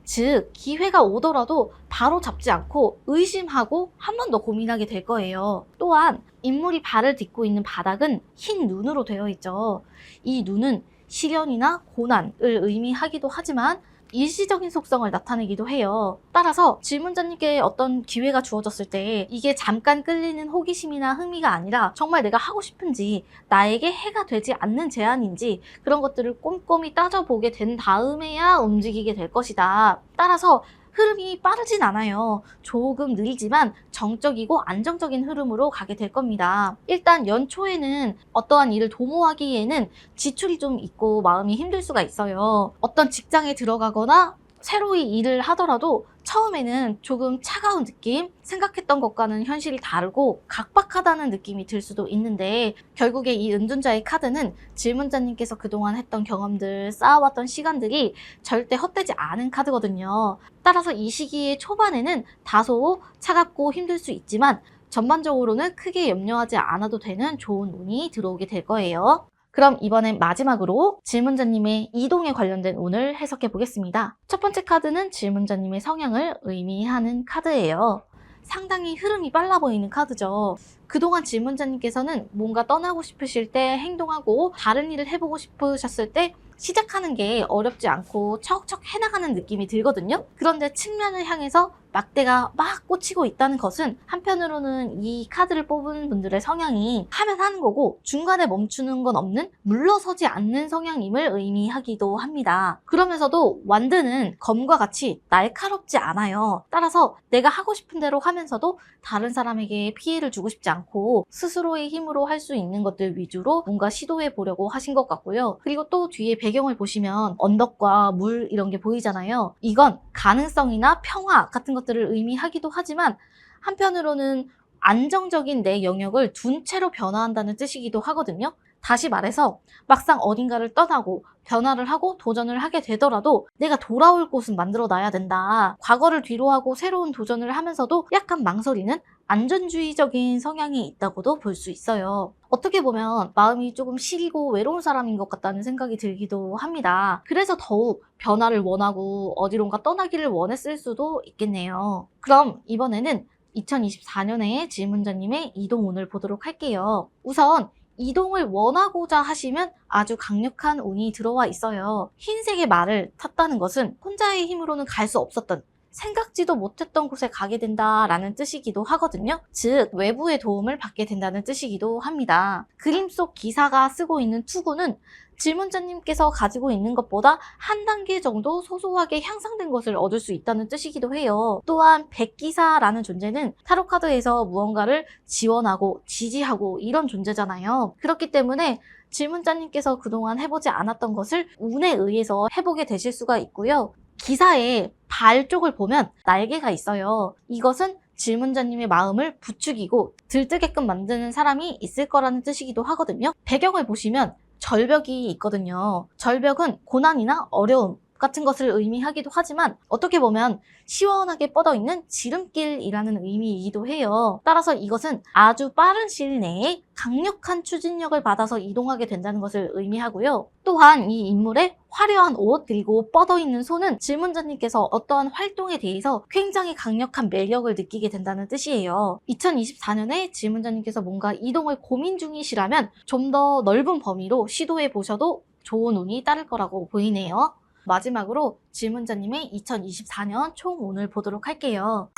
즉, 기회가 오더라도 바로 잡지 않고 의심하고 한 번 더 고민하게 될 거예요. 또한 인물이 발을 딛고 있는 바닥은 흰 눈으로 되어 있죠. 이 눈은 시련이나 고난을 의미하기도 하지만 일시적인 속성을 나타내기도 해요. 따라서 질문자님께 어떤 기회가 주어졌을 때 이게 잠깐 끌리는 호기심이나 흥미가 아니라 정말 내가 하고 싶은지 나에게 해가 되지 않는 제안인지 그런 것들을 꼼꼼히 따져보게 된 다음에야 움직이게 될 것이다. 따라서 흐름이 빠르진 않아요. 조금 느리지만 정적이고 안정적인 흐름으로 가게 될 겁니다. 일단 연초에는 어떠한 일을 도모하기에는 지출이 좀 있고 마음이 힘들 수가 있어요. 어떤 직장에 들어가거나 새로이 일을 하더라도 처음에는 조금 차가운 느낌, 생각했던 것과는 현실이 다르고 각박하다는 느낌이 들 수도 있는데 결국에 이 은둔자의 카드는 질문자님께서 그동안 했던 경험들, 쌓아왔던 시간들이 절대 헛되지 않은 카드거든요. 따라서 이 시기의 초반에는 다소 차갑고 힘들 수 있지만 전반적으로는 크게 염려하지 않아도 되는 좋은 운이 들어오게 될 거예요. 그럼 이번엔 마지막으로 질문자님의 이동에 관련된 운을 해석해 보겠습니다. 첫 번째 카드는 질문자님의 성향을 의미하는 카드예요. 상당히 흐름이 빨라 보이는 카드죠. 그동안 질문자님께서는 뭔가 떠나고 싶으실 때 행동하고 다른 일을 해보고 싶으셨을 때 시작하는 게 어렵지 않고 척척 해나가는 느낌이 들거든요. 그런데 측면을 향해서 막대가 막 꽂히고 있다는 것은 한편으로는 이 카드를 뽑은 분들의 성향이 하면 하는 거고 중간에 멈추는 건 없는 물러서지 않는 성향임을 의미하기도 합니다. 그러면서도 완드는 검과 같이 날카롭지 않아요. 따라서 내가 하고 싶은 대로 하면서도 다른 사람에게 피해를 주고 싶지 않고 스스로의 힘으로 할 수 있는 것들 위주로 뭔가 시도해 보려고 하신 것 같고요. 그리고 또 뒤에 배경을 보시면 언덕과 물 이런 게 보이잖아요. 이건 가능성이나 평화 같은 것들을 의미하기도 하지만 한편으로는 안정적인 내 영역을 둔 채로 변화한다는 뜻이기도 하거든요. 다시 말해서 막상 어딘가를 떠나고 변화를 하고 도전을 하게 되더라도 내가 돌아올 곳은 만들어 놔야 된다. 과거를 뒤로 하고 새로운 도전을 하면서도 약간 망설이는 안전주의적인 성향이 있다고도 볼 수 있어요. 어떻게 보면 마음이 조금 시리고 외로운 사람인 것 같다는 생각이 들기도 합니다. 그래서 더욱 변화를 원하고 어디론가 떠나기를 원했을 수도 있겠네요. 그럼 이번에는 2024년에 질문자님의 이동운을 보도록 할게요. 우선 이동을 원하고자 하시면 아주 강력한 운이 들어와 있어요. 흰색의 말을 탔다는 것은 혼자의 힘으로는 갈 수 없었던, 생각지도 못했던 곳에 가게 된다라는 뜻이기도 하거든요. 즉 외부의 도움을 받게 된다는 뜻이기도 합니다. 그림 속 기사가 쓰고 있는 투구는 질문자님께서 가지고 있는 것보다 한 단계 정도 소소하게 향상된 것을 얻을 수 있다는 뜻이기도 해요. 또한 백기사라는 존재는 타로카드에서 무언가를 지원하고 지지하고 이런 존재잖아요. 그렇기 때문에 질문자님께서 그동안 해보지 않았던 것을 운에 의해서 해보게 되실 수가 있고요. 기사의 발 쪽을 보면 날개가 있어요. 이것은 질문자님의 마음을 부추기고 들뜨게끔 만드는 사람이 있을 거라는 뜻이기도 하거든요. 배경을 보시면 절벽이 있거든요. 절벽은 고난이나 어려움 같은 것을 의미하기도 하지만 어떻게 보면 시원하게 뻗어있는 지름길이라는 의미이기도 해요. 따라서 이것은 아주 빠른 시일 내에 강력한 추진력을 받아서 이동하게 된다는 것을 의미하고요. 또한 이 인물의 화려한 옷 그리고 뻗어있는 손은 질문자님께서 어떠한 활동에 대해서 굉장히 강력한 매력을 느끼게 된다는 뜻이에요. 2024년에 질문자님께서 뭔가 이동을 고민 중이시라면 좀 더 넓은 범위로 시도해 보셔도 좋은 운이 따를 거라고 보이네요. 마지막으로 질문자님의 2024년 총 운을 보도록 할게요.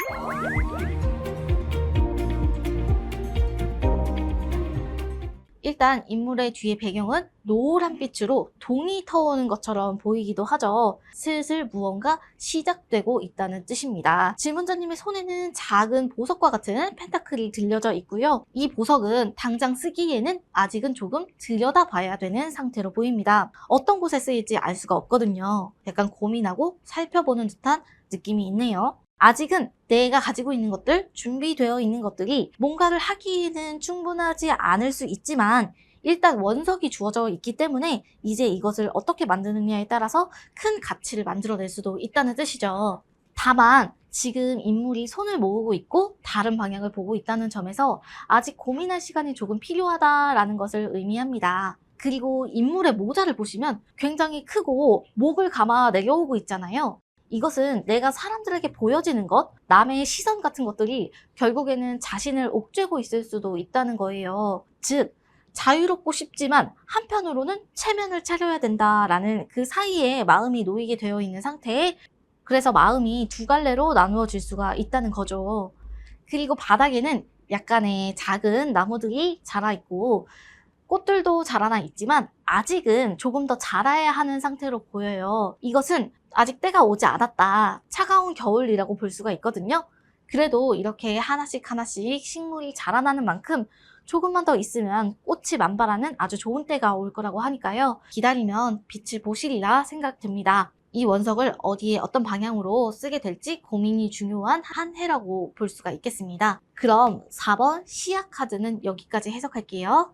일단 인물의 뒤에 배경은 노란 빛으로 동이 터오는 것처럼 보이기도 하죠. 슬슬 무언가 시작되고 있다는 뜻입니다. 질문자님의 손에는 작은 보석과 같은 펜타클이 들려져 있고요. 이 보석은 당장 쓰기에는 아직은 조금 들여다봐야 되는 상태로 보입니다. 어떤 곳에 쓰일지 알 수가 없거든요. 약간 고민하고 살펴보는 듯한 느낌이 있네요. 아직은 내가 가지고 있는 것들, 준비되어 있는 것들이 뭔가를 하기에는 충분하지 않을 수 있지만 일단 원석이 주어져 있기 때문에 이제 이것을 어떻게 만드느냐에 따라서 큰 가치를 만들어낼 수도 있다는 뜻이죠. 다만 지금 인물이 손을 모으고 있고 다른 방향을 보고 있다는 점에서 아직 고민할 시간이 조금 필요하다라는 것을 의미합니다. 그리고 인물의 모자를 보시면 굉장히 크고 목을 감아 내려오고 있잖아요. 이것은 내가 사람들에게 보여지는 것, 남의 시선 같은 것들이 결국에는 자신을 옥죄고 있을 수도 있다는 거예요. 즉, 자유롭고 싶지만 한편으로는 체면을 차려야 된다라는 그 사이에 마음이 놓이게 되어 있는 상태에 그래서 마음이 두 갈래로 나누어질 수가 있다는 거죠. 그리고 바닥에는 약간의 작은 나무들이 자라있고 꽃들도 자라나 있지만 아직은 조금 더 자라야 하는 상태로 보여요. 이것은 아직 때가 오지 않았다. 차가운 겨울이라고 볼 수가 있거든요. 그래도 이렇게 하나씩 식물이 자라나는 만큼 조금만 더 있으면 꽃이 만발하는 아주 좋은 때가 올 거라고 하니까요. 기다리면 빛을 보시리라 생각됩니다. 이 원석을 어디에 어떤 방향으로 쓰게 될지 고민이 중요한 한 해라고 볼 수가 있겠습니다. 그럼 4번 시약 카드는 여기까지 해석할게요.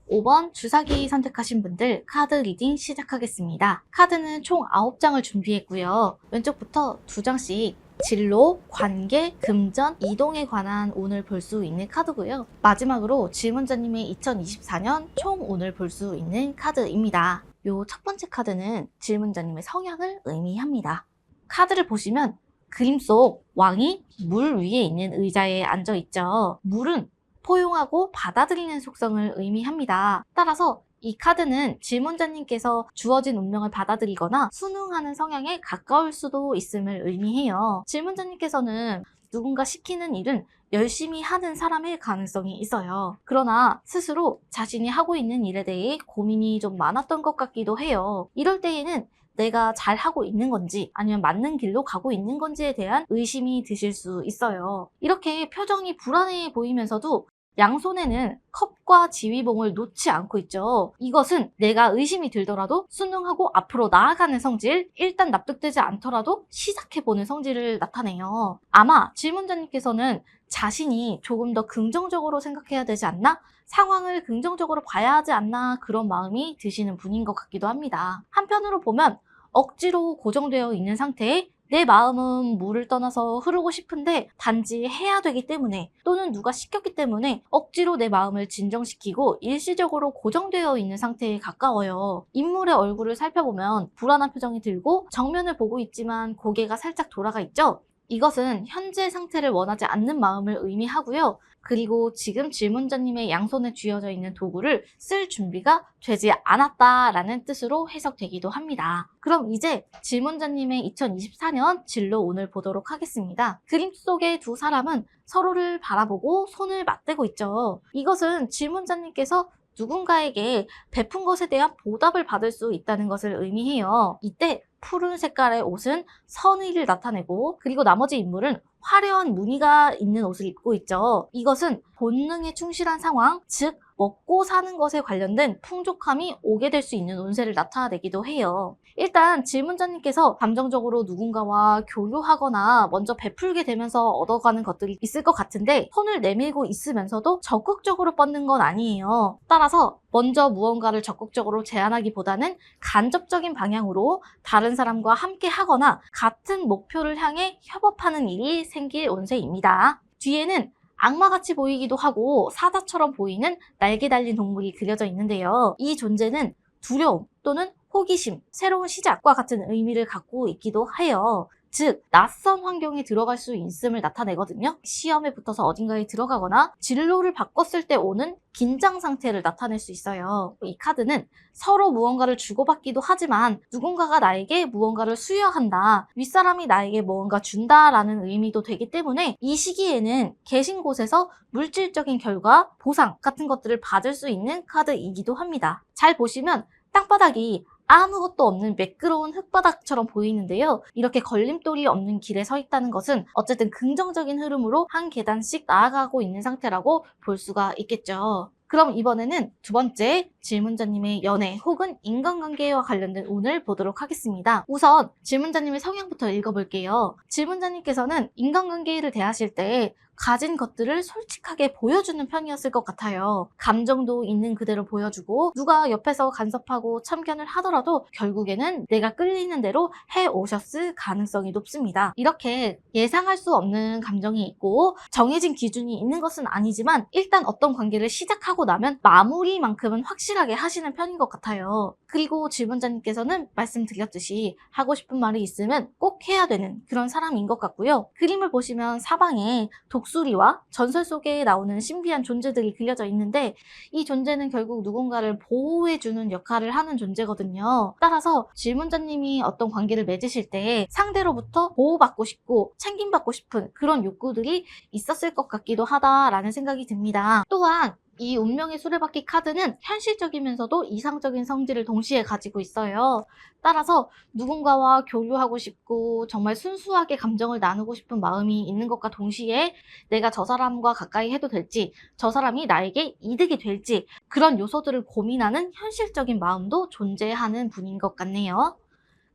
5번 주사기 선택하신 분들 카드 리딩 시작하겠습니다. 카드는 총 9장을 준비했고요. 왼쪽부터 2장씩 진로, 관계, 금전, 이동에 관한 운을 볼 수 있는 카드고요. 마지막으로 질문자님의 2024년 총 운을 볼 수 있는 카드입니다. 요 첫 번째 카드는 질문자님의 성향을 의미합니다. 카드를 보시면 그림 속 왕이 물 위에 있는 의자에 앉아 있죠. 물은 포용하고 받아들이는 속성을 의미합니다. 따라서 이 카드는 질문자님께서 주어진 운명을 받아들이거나 순응하는 성향에 가까울 수도 있음을 의미해요. 질문자님께서는 누군가 시키는 일은 열심히 하는 사람일 가능성이 있어요. 그러나 스스로 자신이 하고 있는 일에 대해 고민이 좀 많았던 것 같기도 해요. 이럴 때에는 내가 잘하고 있는 건지 아니면 맞는 길로 가고 있는 건지에 대한 의심이 드실 수 있어요. 이렇게 표정이 불안해 보이면서도 양손에는 컵과 지휘봉을 놓지 않고 있죠. 이것은 내가 의심이 들더라도 순응하고 앞으로 나아가는 성질, 일단 납득되지 않더라도 시작해보는 성질을 나타내요. 아마 질문자님께서는 자신이 조금 더 긍정적으로 생각해야 되지 않나? 상황을 긍정적으로 봐야 하지 않나? 그런 마음이 드시는 분인 것 같기도 합니다. 한편으로 보면 억지로 고정되어 있는 상태에 내 마음은 물을 떠나서 흐르고 싶은데 단지 해야 되기 때문에 또는 누가 시켰기 때문에 억지로 내 마음을 진정시키고 일시적으로 고정되어 있는 상태에 가까워요. 인물의 얼굴을 살펴보면 불안한 표정이 들고 정면을 보고 있지만 고개가 살짝 돌아가 있죠? 이것은 현재 상태를 원하지 않는 마음을 의미하고요. 그리고 지금 질문자님의 양손에 쥐어져 있는 도구를 쓸 준비가 되지 않았다라는 뜻으로 해석되기도 합니다. 그럼 이제 질문자님의 2024년 진로운을 보도록 하겠습니다. 그림 속의 두 사람은 서로를 바라보고 손을 맞대고 있죠. 이것은 질문자님께서 누군가에게 베푼 것에 대한 보답을 받을 수 있다는 것을 의미해요. 이때 푸른 색깔의 옷은 선의를 나타내고, 그리고 나머지 인물은 화려한 무늬가 있는 옷을 입고 있죠. 이것은 본능에 충실한 상황, 즉 먹고 사는 것에 관련된 풍족함이 오게 될 수 있는 운세를 나타내기도 해요. 일단 질문자님께서 감정적으로 누군가와 교류하거나 먼저 베풀게 되면서 얻어가는 것들이 있을 것 같은데, 손을 내밀고 있으면서도 적극적으로 뻗는 건 아니에요. 따라서 먼저 무언가를 적극적으로 제안하기보다는 간접적인 방향으로 다른 사람과 함께 하거나 같은 목표를 향해 협업하는 일이 생길 운세입니다. 뒤에는 악마같이 보이기도 하고 사자처럼 보이는 날개 달린 동물이 그려져 있는데요. 이 존재는 두려움 또는 호기심, 새로운 시작과 같은 의미를 갖고 있기도 해요. 즉, 낯선 환경에 들어갈 수 있음을 나타내거든요. 시험에 붙어서 어딘가에 들어가거나 진로를 바꿨을 때 오는 긴장 상태를 나타낼 수 있어요. 이 카드는 서로 무언가를 주고받기도 하지만 누군가가 나에게 무언가를 수여한다, 윗사람이 나에게 무언가 준다라는 의미도 되기 때문에 이 시기에는 계신 곳에서 물질적인 결과, 보상 같은 것들을 받을 수 있는 카드이기도 합니다. 잘 보시면 땅바닥이 아무것도 없는 매끄러운 흙바닥처럼 보이는데요. 이렇게 걸림돌이 없는 길에 서 있다는 것은 어쨌든 긍정적인 흐름으로 한 계단씩 나아가고 있는 상태라고 볼 수가 있겠죠. 그럼 이번에는 두 번째 질문자님의 연애 혹은 인간관계와 관련된 운을 보도록 하겠습니다. 우선 질문자님의 성향부터 읽어볼게요. 질문자님께서는 인간관계를 대하실 때 가진 것들을 솔직하게 보여주는 편이었을 것 같아요. 감정도 있는 그대로 보여주고, 누가 옆에서 간섭하고 참견을 하더라도 결국에는 내가 끌리는 대로 해오셨을 가능성이 높습니다. 이렇게 예상할 수 없는 감정이 있고 정해진 기준이 있는 것은 아니지만, 일단 어떤 관계를 시작하고 나면 마무리만큼은 확실하게 하시는 편인 것 같아요. 그리고 질문자님께서는 말씀드렸듯이 하고 싶은 말이 있으면 꼭 해야 되는 그런 사람인 것 같고요. 그림을 보시면 사방에 독수리와 전설 속에 나오는 신비한 존재들이 그려져 있는데, 이 존재는 결국 누군가를 보호해주는 역할을 하는 존재거든요. 따라서 질문자님이 어떤 관계를 맺으실 때 상대로부터 보호받고 싶고 챙김받고 싶은 그런 욕구들이 있었을 것 같기도 하다라는 생각이 듭니다. 또한 이 운명의 수레바퀴 카드는 현실적이면서도 이상적인 성질을 동시에 가지고 있어요. 따라서 누군가와 교류하고 싶고 정말 순수하게 감정을 나누고 싶은 마음이 있는 것과 동시에 내가 저 사람과 가까이 해도 될지, 저 사람이 나에게 이득이 될지, 그런 요소들을 고민하는 현실적인 마음도 존재하는 분인 것 같네요.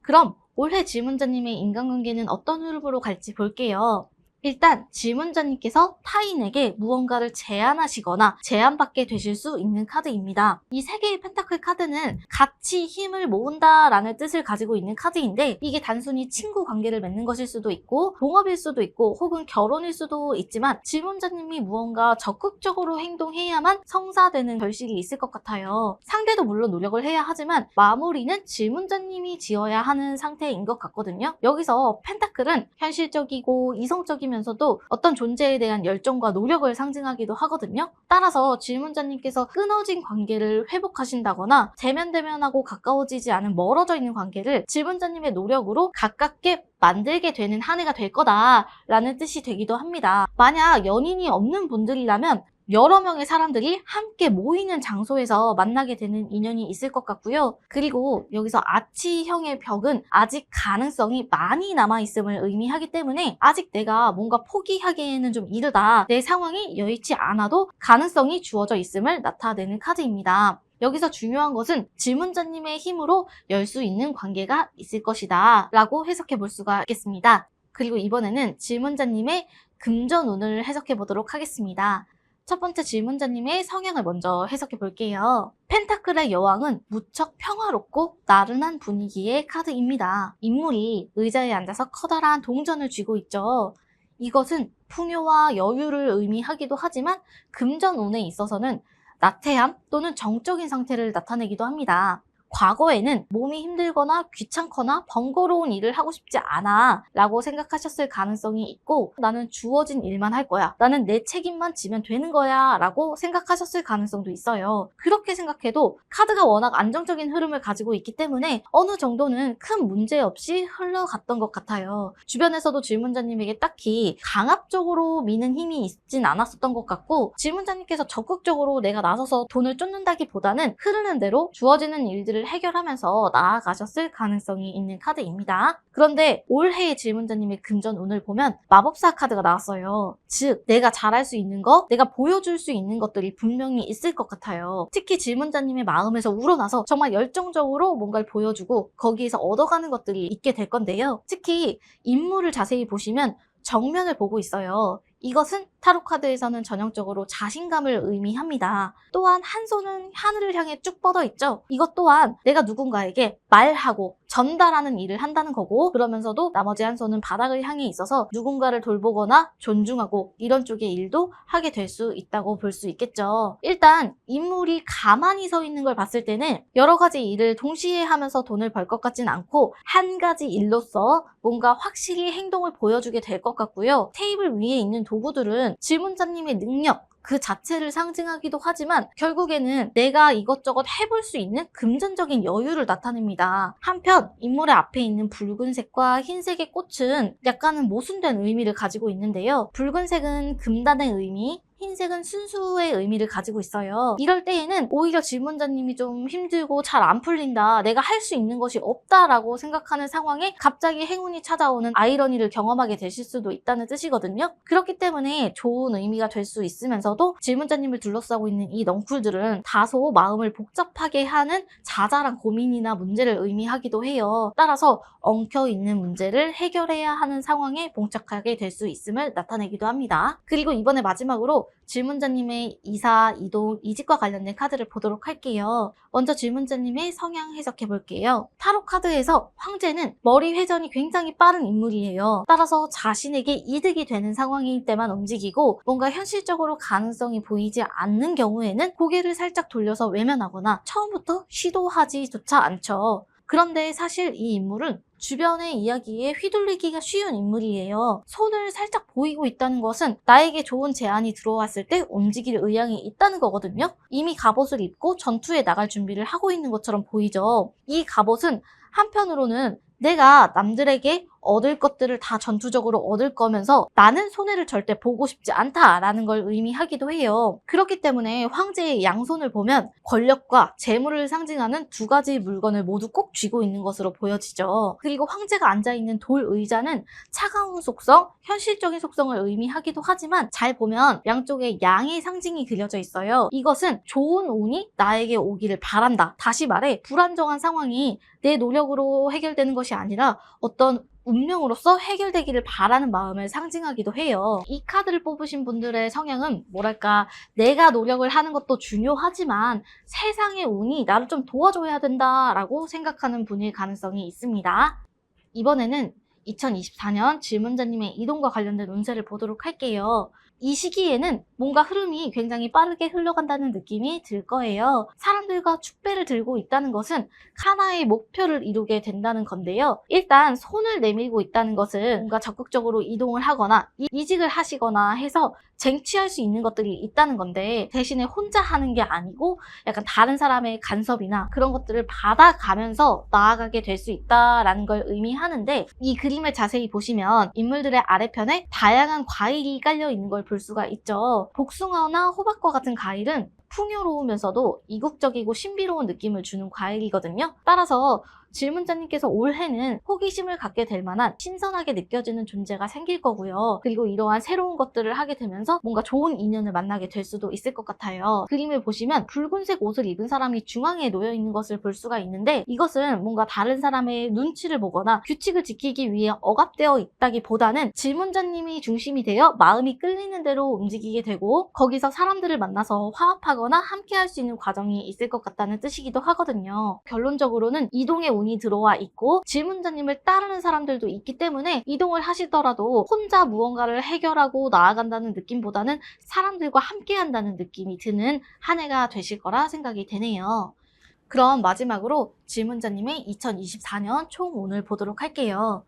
그럼 올해 질문자님의 인간관계는 어떤 흐름으로 갈지 볼게요. 일단 질문자님께서 타인에게 무언가를 제안하시거나 제안받게 되실 수 있는 카드입니다. 이 세 개의 펜타클 카드는 같이 힘을 모은다라는 뜻을 가지고 있는 카드인데, 이게 단순히 친구 관계를 맺는 것일 수도 있고 동업일 수도 있고 혹은 결혼일 수도 있지만, 질문자님이 무언가 적극적으로 행동해야만 성사되는 결실이 있을 것 같아요. 상대도 물론 노력을 해야 하지만 마무리는 질문자님이 지어야 하는 상태인 것 같거든요. 여기서 펜타클은 현실적이고 이성적인 면서도 어떤 존재에 대한 열정과 노력을 상징하기도 하거든요. 따라서 질문자님께서 끊어진 관계를 회복하신다거나 대면대면하고 가까워지지 않은 멀어져 있는 관계를 질문자님의 노력으로 가깝게 만들게 되는 한 해가 될 거다라는 뜻이 되기도 합니다. 만약 연인이 없는 분들이라면 여러 명의 사람들이 함께 모이는 장소에서 만나게 되는 인연이 있을 것 같고요. 그리고 여기서 아치형의 벽은 아직 가능성이 많이 남아있음을 의미하기 때문에 아직 내가 뭔가 포기하기에는 좀 이르다, 내 상황이 여의치 않아도 가능성이 주어져 있음을 나타내는 카드입니다. 여기서 중요한 것은 질문자님의 힘으로 열 수 있는 관계가 있을 것이다 라고 해석해 볼 수가 있겠습니다. 그리고 이번에는 질문자님의 금전운을 해석해 보도록 하겠습니다. 첫 번째 질문자님의 성향을 먼저 해석해 볼게요. 펜타클의 여왕은 무척 평화롭고 나른한 분위기의 카드입니다. 인물이 의자에 앉아서 커다란 동전을 쥐고 있죠. 이것은 풍요와 여유를 의미하기도 하지만 금전운에 있어서는 나태함 또는 정적인 상태를 나타내기도 합니다. 과거에는 몸이 힘들거나 귀찮거나 번거로운 일을 하고 싶지 않아 라고 생각하셨을 가능성이 있고, 나는 주어진 일만 할 거야, 나는 내 책임만 지면 되는 거야 라고 생각하셨을 가능성도 있어요. 그렇게 생각해도 카드가 워낙 안정적인 흐름을 가지고 있기 때문에 어느 정도는 큰 문제 없이 흘러갔던 것 같아요. 주변에서도 질문자님에게 딱히 강압적으로 미는 힘이 있진 않았었던 것 같고, 질문자님께서 적극적으로 내가 나서서 돈을 쫓는다기보다는 흐르는 대로 주어지는 일들을 해결하면서 나아가셨을 가능성이 있는 카드입니다. 그런데 올해의 질문자님의 금전운을 보면 마법사 카드가 나왔어요. 즉, 내가 잘할 수 있는 것, 내가 보여줄 수 있는 것들이 분명히 있을 것 같아요. 특히 질문자님의 마음에서 우러나서 정말 열정적으로 뭔가를 보여주고 거기에서 얻어가는 것들이 있게 될 건데요. 특히 인물을 자세히 보시면 정면을 보고 있어요. 이것은 타로 카드에서는 전형적으로 자신감을 의미합니다. 또한 한 손은 하늘을 향해 쭉 뻗어 있죠. 이것 또한 내가 누군가에게 말하고 전달하는 일을 한다는 거고, 그러면서도 나머지 한 손은 바닥을 향해 있어서 누군가를 돌보거나 존중하고 이런 쪽의 일도 하게 될 수 있다고 볼 수 있겠죠. 일단 인물이 가만히 서 있는 걸 봤을 때는 여러 가지 일을 동시에 하면서 돈을 벌 것 같진 않고 한 가지 일로서 뭔가 확실히 행동을 보여주게 될 것 같고요. 테이블 위에 있는 도구들은 질문자님의 능력 그 자체를 상징하기도 하지만 결국에는 내가 이것저것 해볼 수 있는 금전적인 여유를 나타냅니다. 한편 인물의 앞에 있는 붉은색과 흰색의 꽃은 약간은 모순된 의미를 가지고 있는데요. 붉은색은 금단의 의미, 흰색은 순수의 의미를 가지고 있어요. 이럴 때에는 오히려 질문자님이 좀 힘들고 잘 안 풀린다, 내가 할 수 있는 것이 없다라고 생각하는 상황에 갑자기 행운이 찾아오는 아이러니를 경험하게 되실 수도 있다는 뜻이거든요. 그렇기 때문에 좋은 의미가 될 수 있으면서도 질문자님을 둘러싸고 있는 이 넝쿨들은 다소 마음을 복잡하게 하는 자잘한 고민이나 문제를 의미하기도 해요. 따라서 엉켜있는 문제를 해결해야 하는 상황에 봉착하게 될 수 있음을 나타내기도 합니다. 그리고 이번에 마지막으로 질문자님의 이사, 이동, 이직과 관련된 카드를 보도록 할게요. 먼저 질문자님의 성향 해석해 볼게요. 타로 카드에서 황제는 머리 회전이 굉장히 빠른 인물이에요. 따라서 자신에게 이득이 되는 상황일 때만 움직이고, 뭔가 현실적으로 가능성이 보이지 않는 경우에는 고개를 살짝 돌려서 외면하거나 처음부터 시도하지조차 않죠. 그런데 사실 이 인물은 주변의 이야기에 휘둘리기가 쉬운 인물이에요. 손을 살짝 보이고 있다는 것은 나에게 좋은 제안이 들어왔을 때 움직일 의향이 있다는 거거든요. 이미 갑옷을 입고 전투에 나갈 준비를 하고 있는 것처럼 보이죠. 이 갑옷은 한편으로는 내가 남들에게 얻을 것들을 다 전투적으로 얻을 거면서 나는 손해를 절대 보고 싶지 않다라는 걸 의미하기도 해요. 그렇기 때문에 황제의 양손을 보면 권력과 재물을 상징하는 두 가지 물건을 모두 꼭 쥐고 있는 것으로 보여지죠. 그리고 황제가 앉아있는 돌 의자는 차가운 속성, 현실적인 속성을 의미하기도 하지만 잘 보면 양쪽에 양의 상징이 그려져 있어요. 이것은 좋은 운이 나에게 오기를 바란다. 다시 말해 불안정한 상황이 내 노력으로 해결되는 것이 아니라 어떤 운명으로서 해결되기를 바라는 마음을 상징하기도 해요. 이 카드를 뽑으신 분들의 성향은 뭐랄까, 내가 노력을 하는 것도 중요하지만 세상의 운이 나를 좀 도와줘야 된다라고 생각하는 분일 가능성이 있습니다. 이번에는 2024년 질문자님의 이동과 관련된 운세를 보도록 할게요. 이 시기에는 뭔가 흐름이 굉장히 빠르게 흘러간다는 느낌이 들 거예요. 사람들과 축배를 들고 있다는 것은 하나의 목표를 이루게 된다는 건데요. 일단 손을 내밀고 있다는 것은 뭔가 적극적으로 이동을 하거나 이직을 하시거나 해서 쟁취할 수 있는 것들이 있다는 건데, 대신에 혼자 하는 게 아니고 약간 다른 사람의 간섭이나 그런 것들을 받아가면서 나아가게 될 수 있다라는 걸 의미하는데, 이 그림을 자세히 보시면 인물들의 아래편에 다양한 과일이 깔려 있는 걸 볼 수가 있죠. 복숭아나 호박과 같은 과일은 풍요로우면서도 이국적이고 신비로운 느낌을 주는 과일이거든요. 따라서 질문자님께서 올해는 호기심을 갖게 될 만한 신선하게 느껴지는 존재가 생길 거고요. 그리고 이러한 새로운 것들을 하게 되면서 뭔가 좋은 인연을 만나게 될 수도 있을 것 같아요. 그림을 보시면 붉은색 옷을 입은 사람이 중앙에 놓여 있는 것을 볼 수가 있는데, 이것은 뭔가 다른 사람의 눈치를 보거나 규칙을 지키기 위해 억압되어 있다기보다는 질문자님이 중심이 되어 마음이 끌리는 대로 움직이게 되고, 거기서 사람들을 만나서 화합하거나 함께 할 수 있는 과정이 있을 것 같다는 뜻이기도 하거든요. 결론적으로는 이동의 운이 들어와 있고 질문자님을 따르는 사람들도 있기 때문에 이동을 하시더라도 혼자 무언가를 해결하고 나아간다는 느낌보다는 사람들과 함께 한다는 느낌이 드는 한 해가 되실 거라 생각이 되네요. 그럼 마지막으로 질문자님의 2024년 총 운을 보도록 할게요.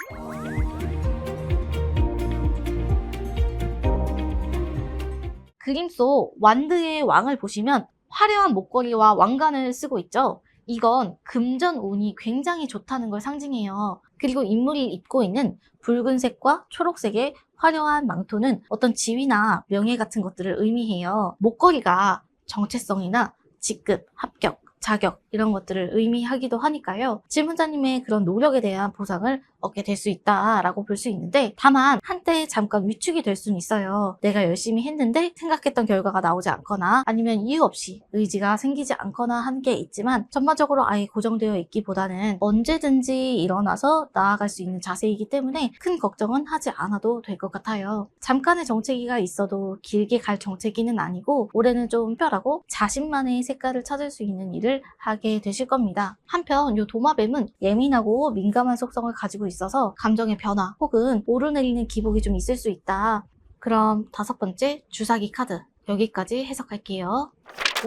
그림 속 완드의 왕을 보시면 화려한 목걸이와 왕관을 쓰고 있죠. 이건 금전 운이 굉장히 좋다는 걸 상징해요. 그리고 인물이 입고 있는 붉은색과 초록색의 화려한 망토는 어떤 지위나 명예 같은 것들을 의미해요. 목걸이가 정체성이나 직급, 합격, 자격 이런 것들을 의미하기도 하니까요. 질문자님의 그런 노력에 대한 보상을 얻게 될 수 있다라고 볼 수 있는데, 다만 한때 잠깐 위축이 될 수는 있어요. 내가 열심히 했는데 생각했던 결과가 나오지 않거나 아니면 이유 없이 의지가 생기지 않거나 하는 게 있지만, 전반적으로 아예 고정되어 있기보다는 언제든지 일어나서 나아갈 수 있는 자세이기 때문에 큰 걱정은 하지 않아도 될 것 같아요. 잠깐의 정체기가 있어도 길게 갈 정체기는 아니고, 올해는 좀 특별하고 자신만의 색깔을 찾을 수 있는 일을 하게 되실 겁니다. 한편 이 도마뱀은 예민하고 민감한 속성을 가지고 있어서 감정의 변화 혹은 오르내리는 기복이 좀 있을 수 있다. 그럼 5번째 주사기 카드 여기까지 해석할게요.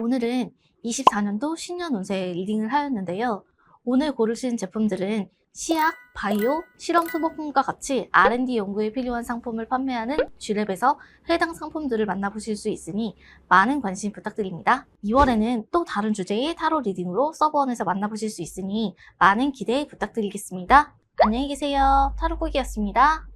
오늘은 24년도 신년 운세 리딩을 하였는데요. 오늘 고르신 제품들은 치약, 바이오, 실험 소모품과 같이 R&D 연구에 필요한 상품을 판매하는 G랩에서 해당 상품들을 만나보실 수 있으니 많은 관심 부탁드립니다. 2월에는 또 다른 주제의 타로 리딩으로 서버원에서 만나보실 수 있으니 많은 기대 부탁드리겠습니다. 안녕히 계세요. 타로고기였습니다.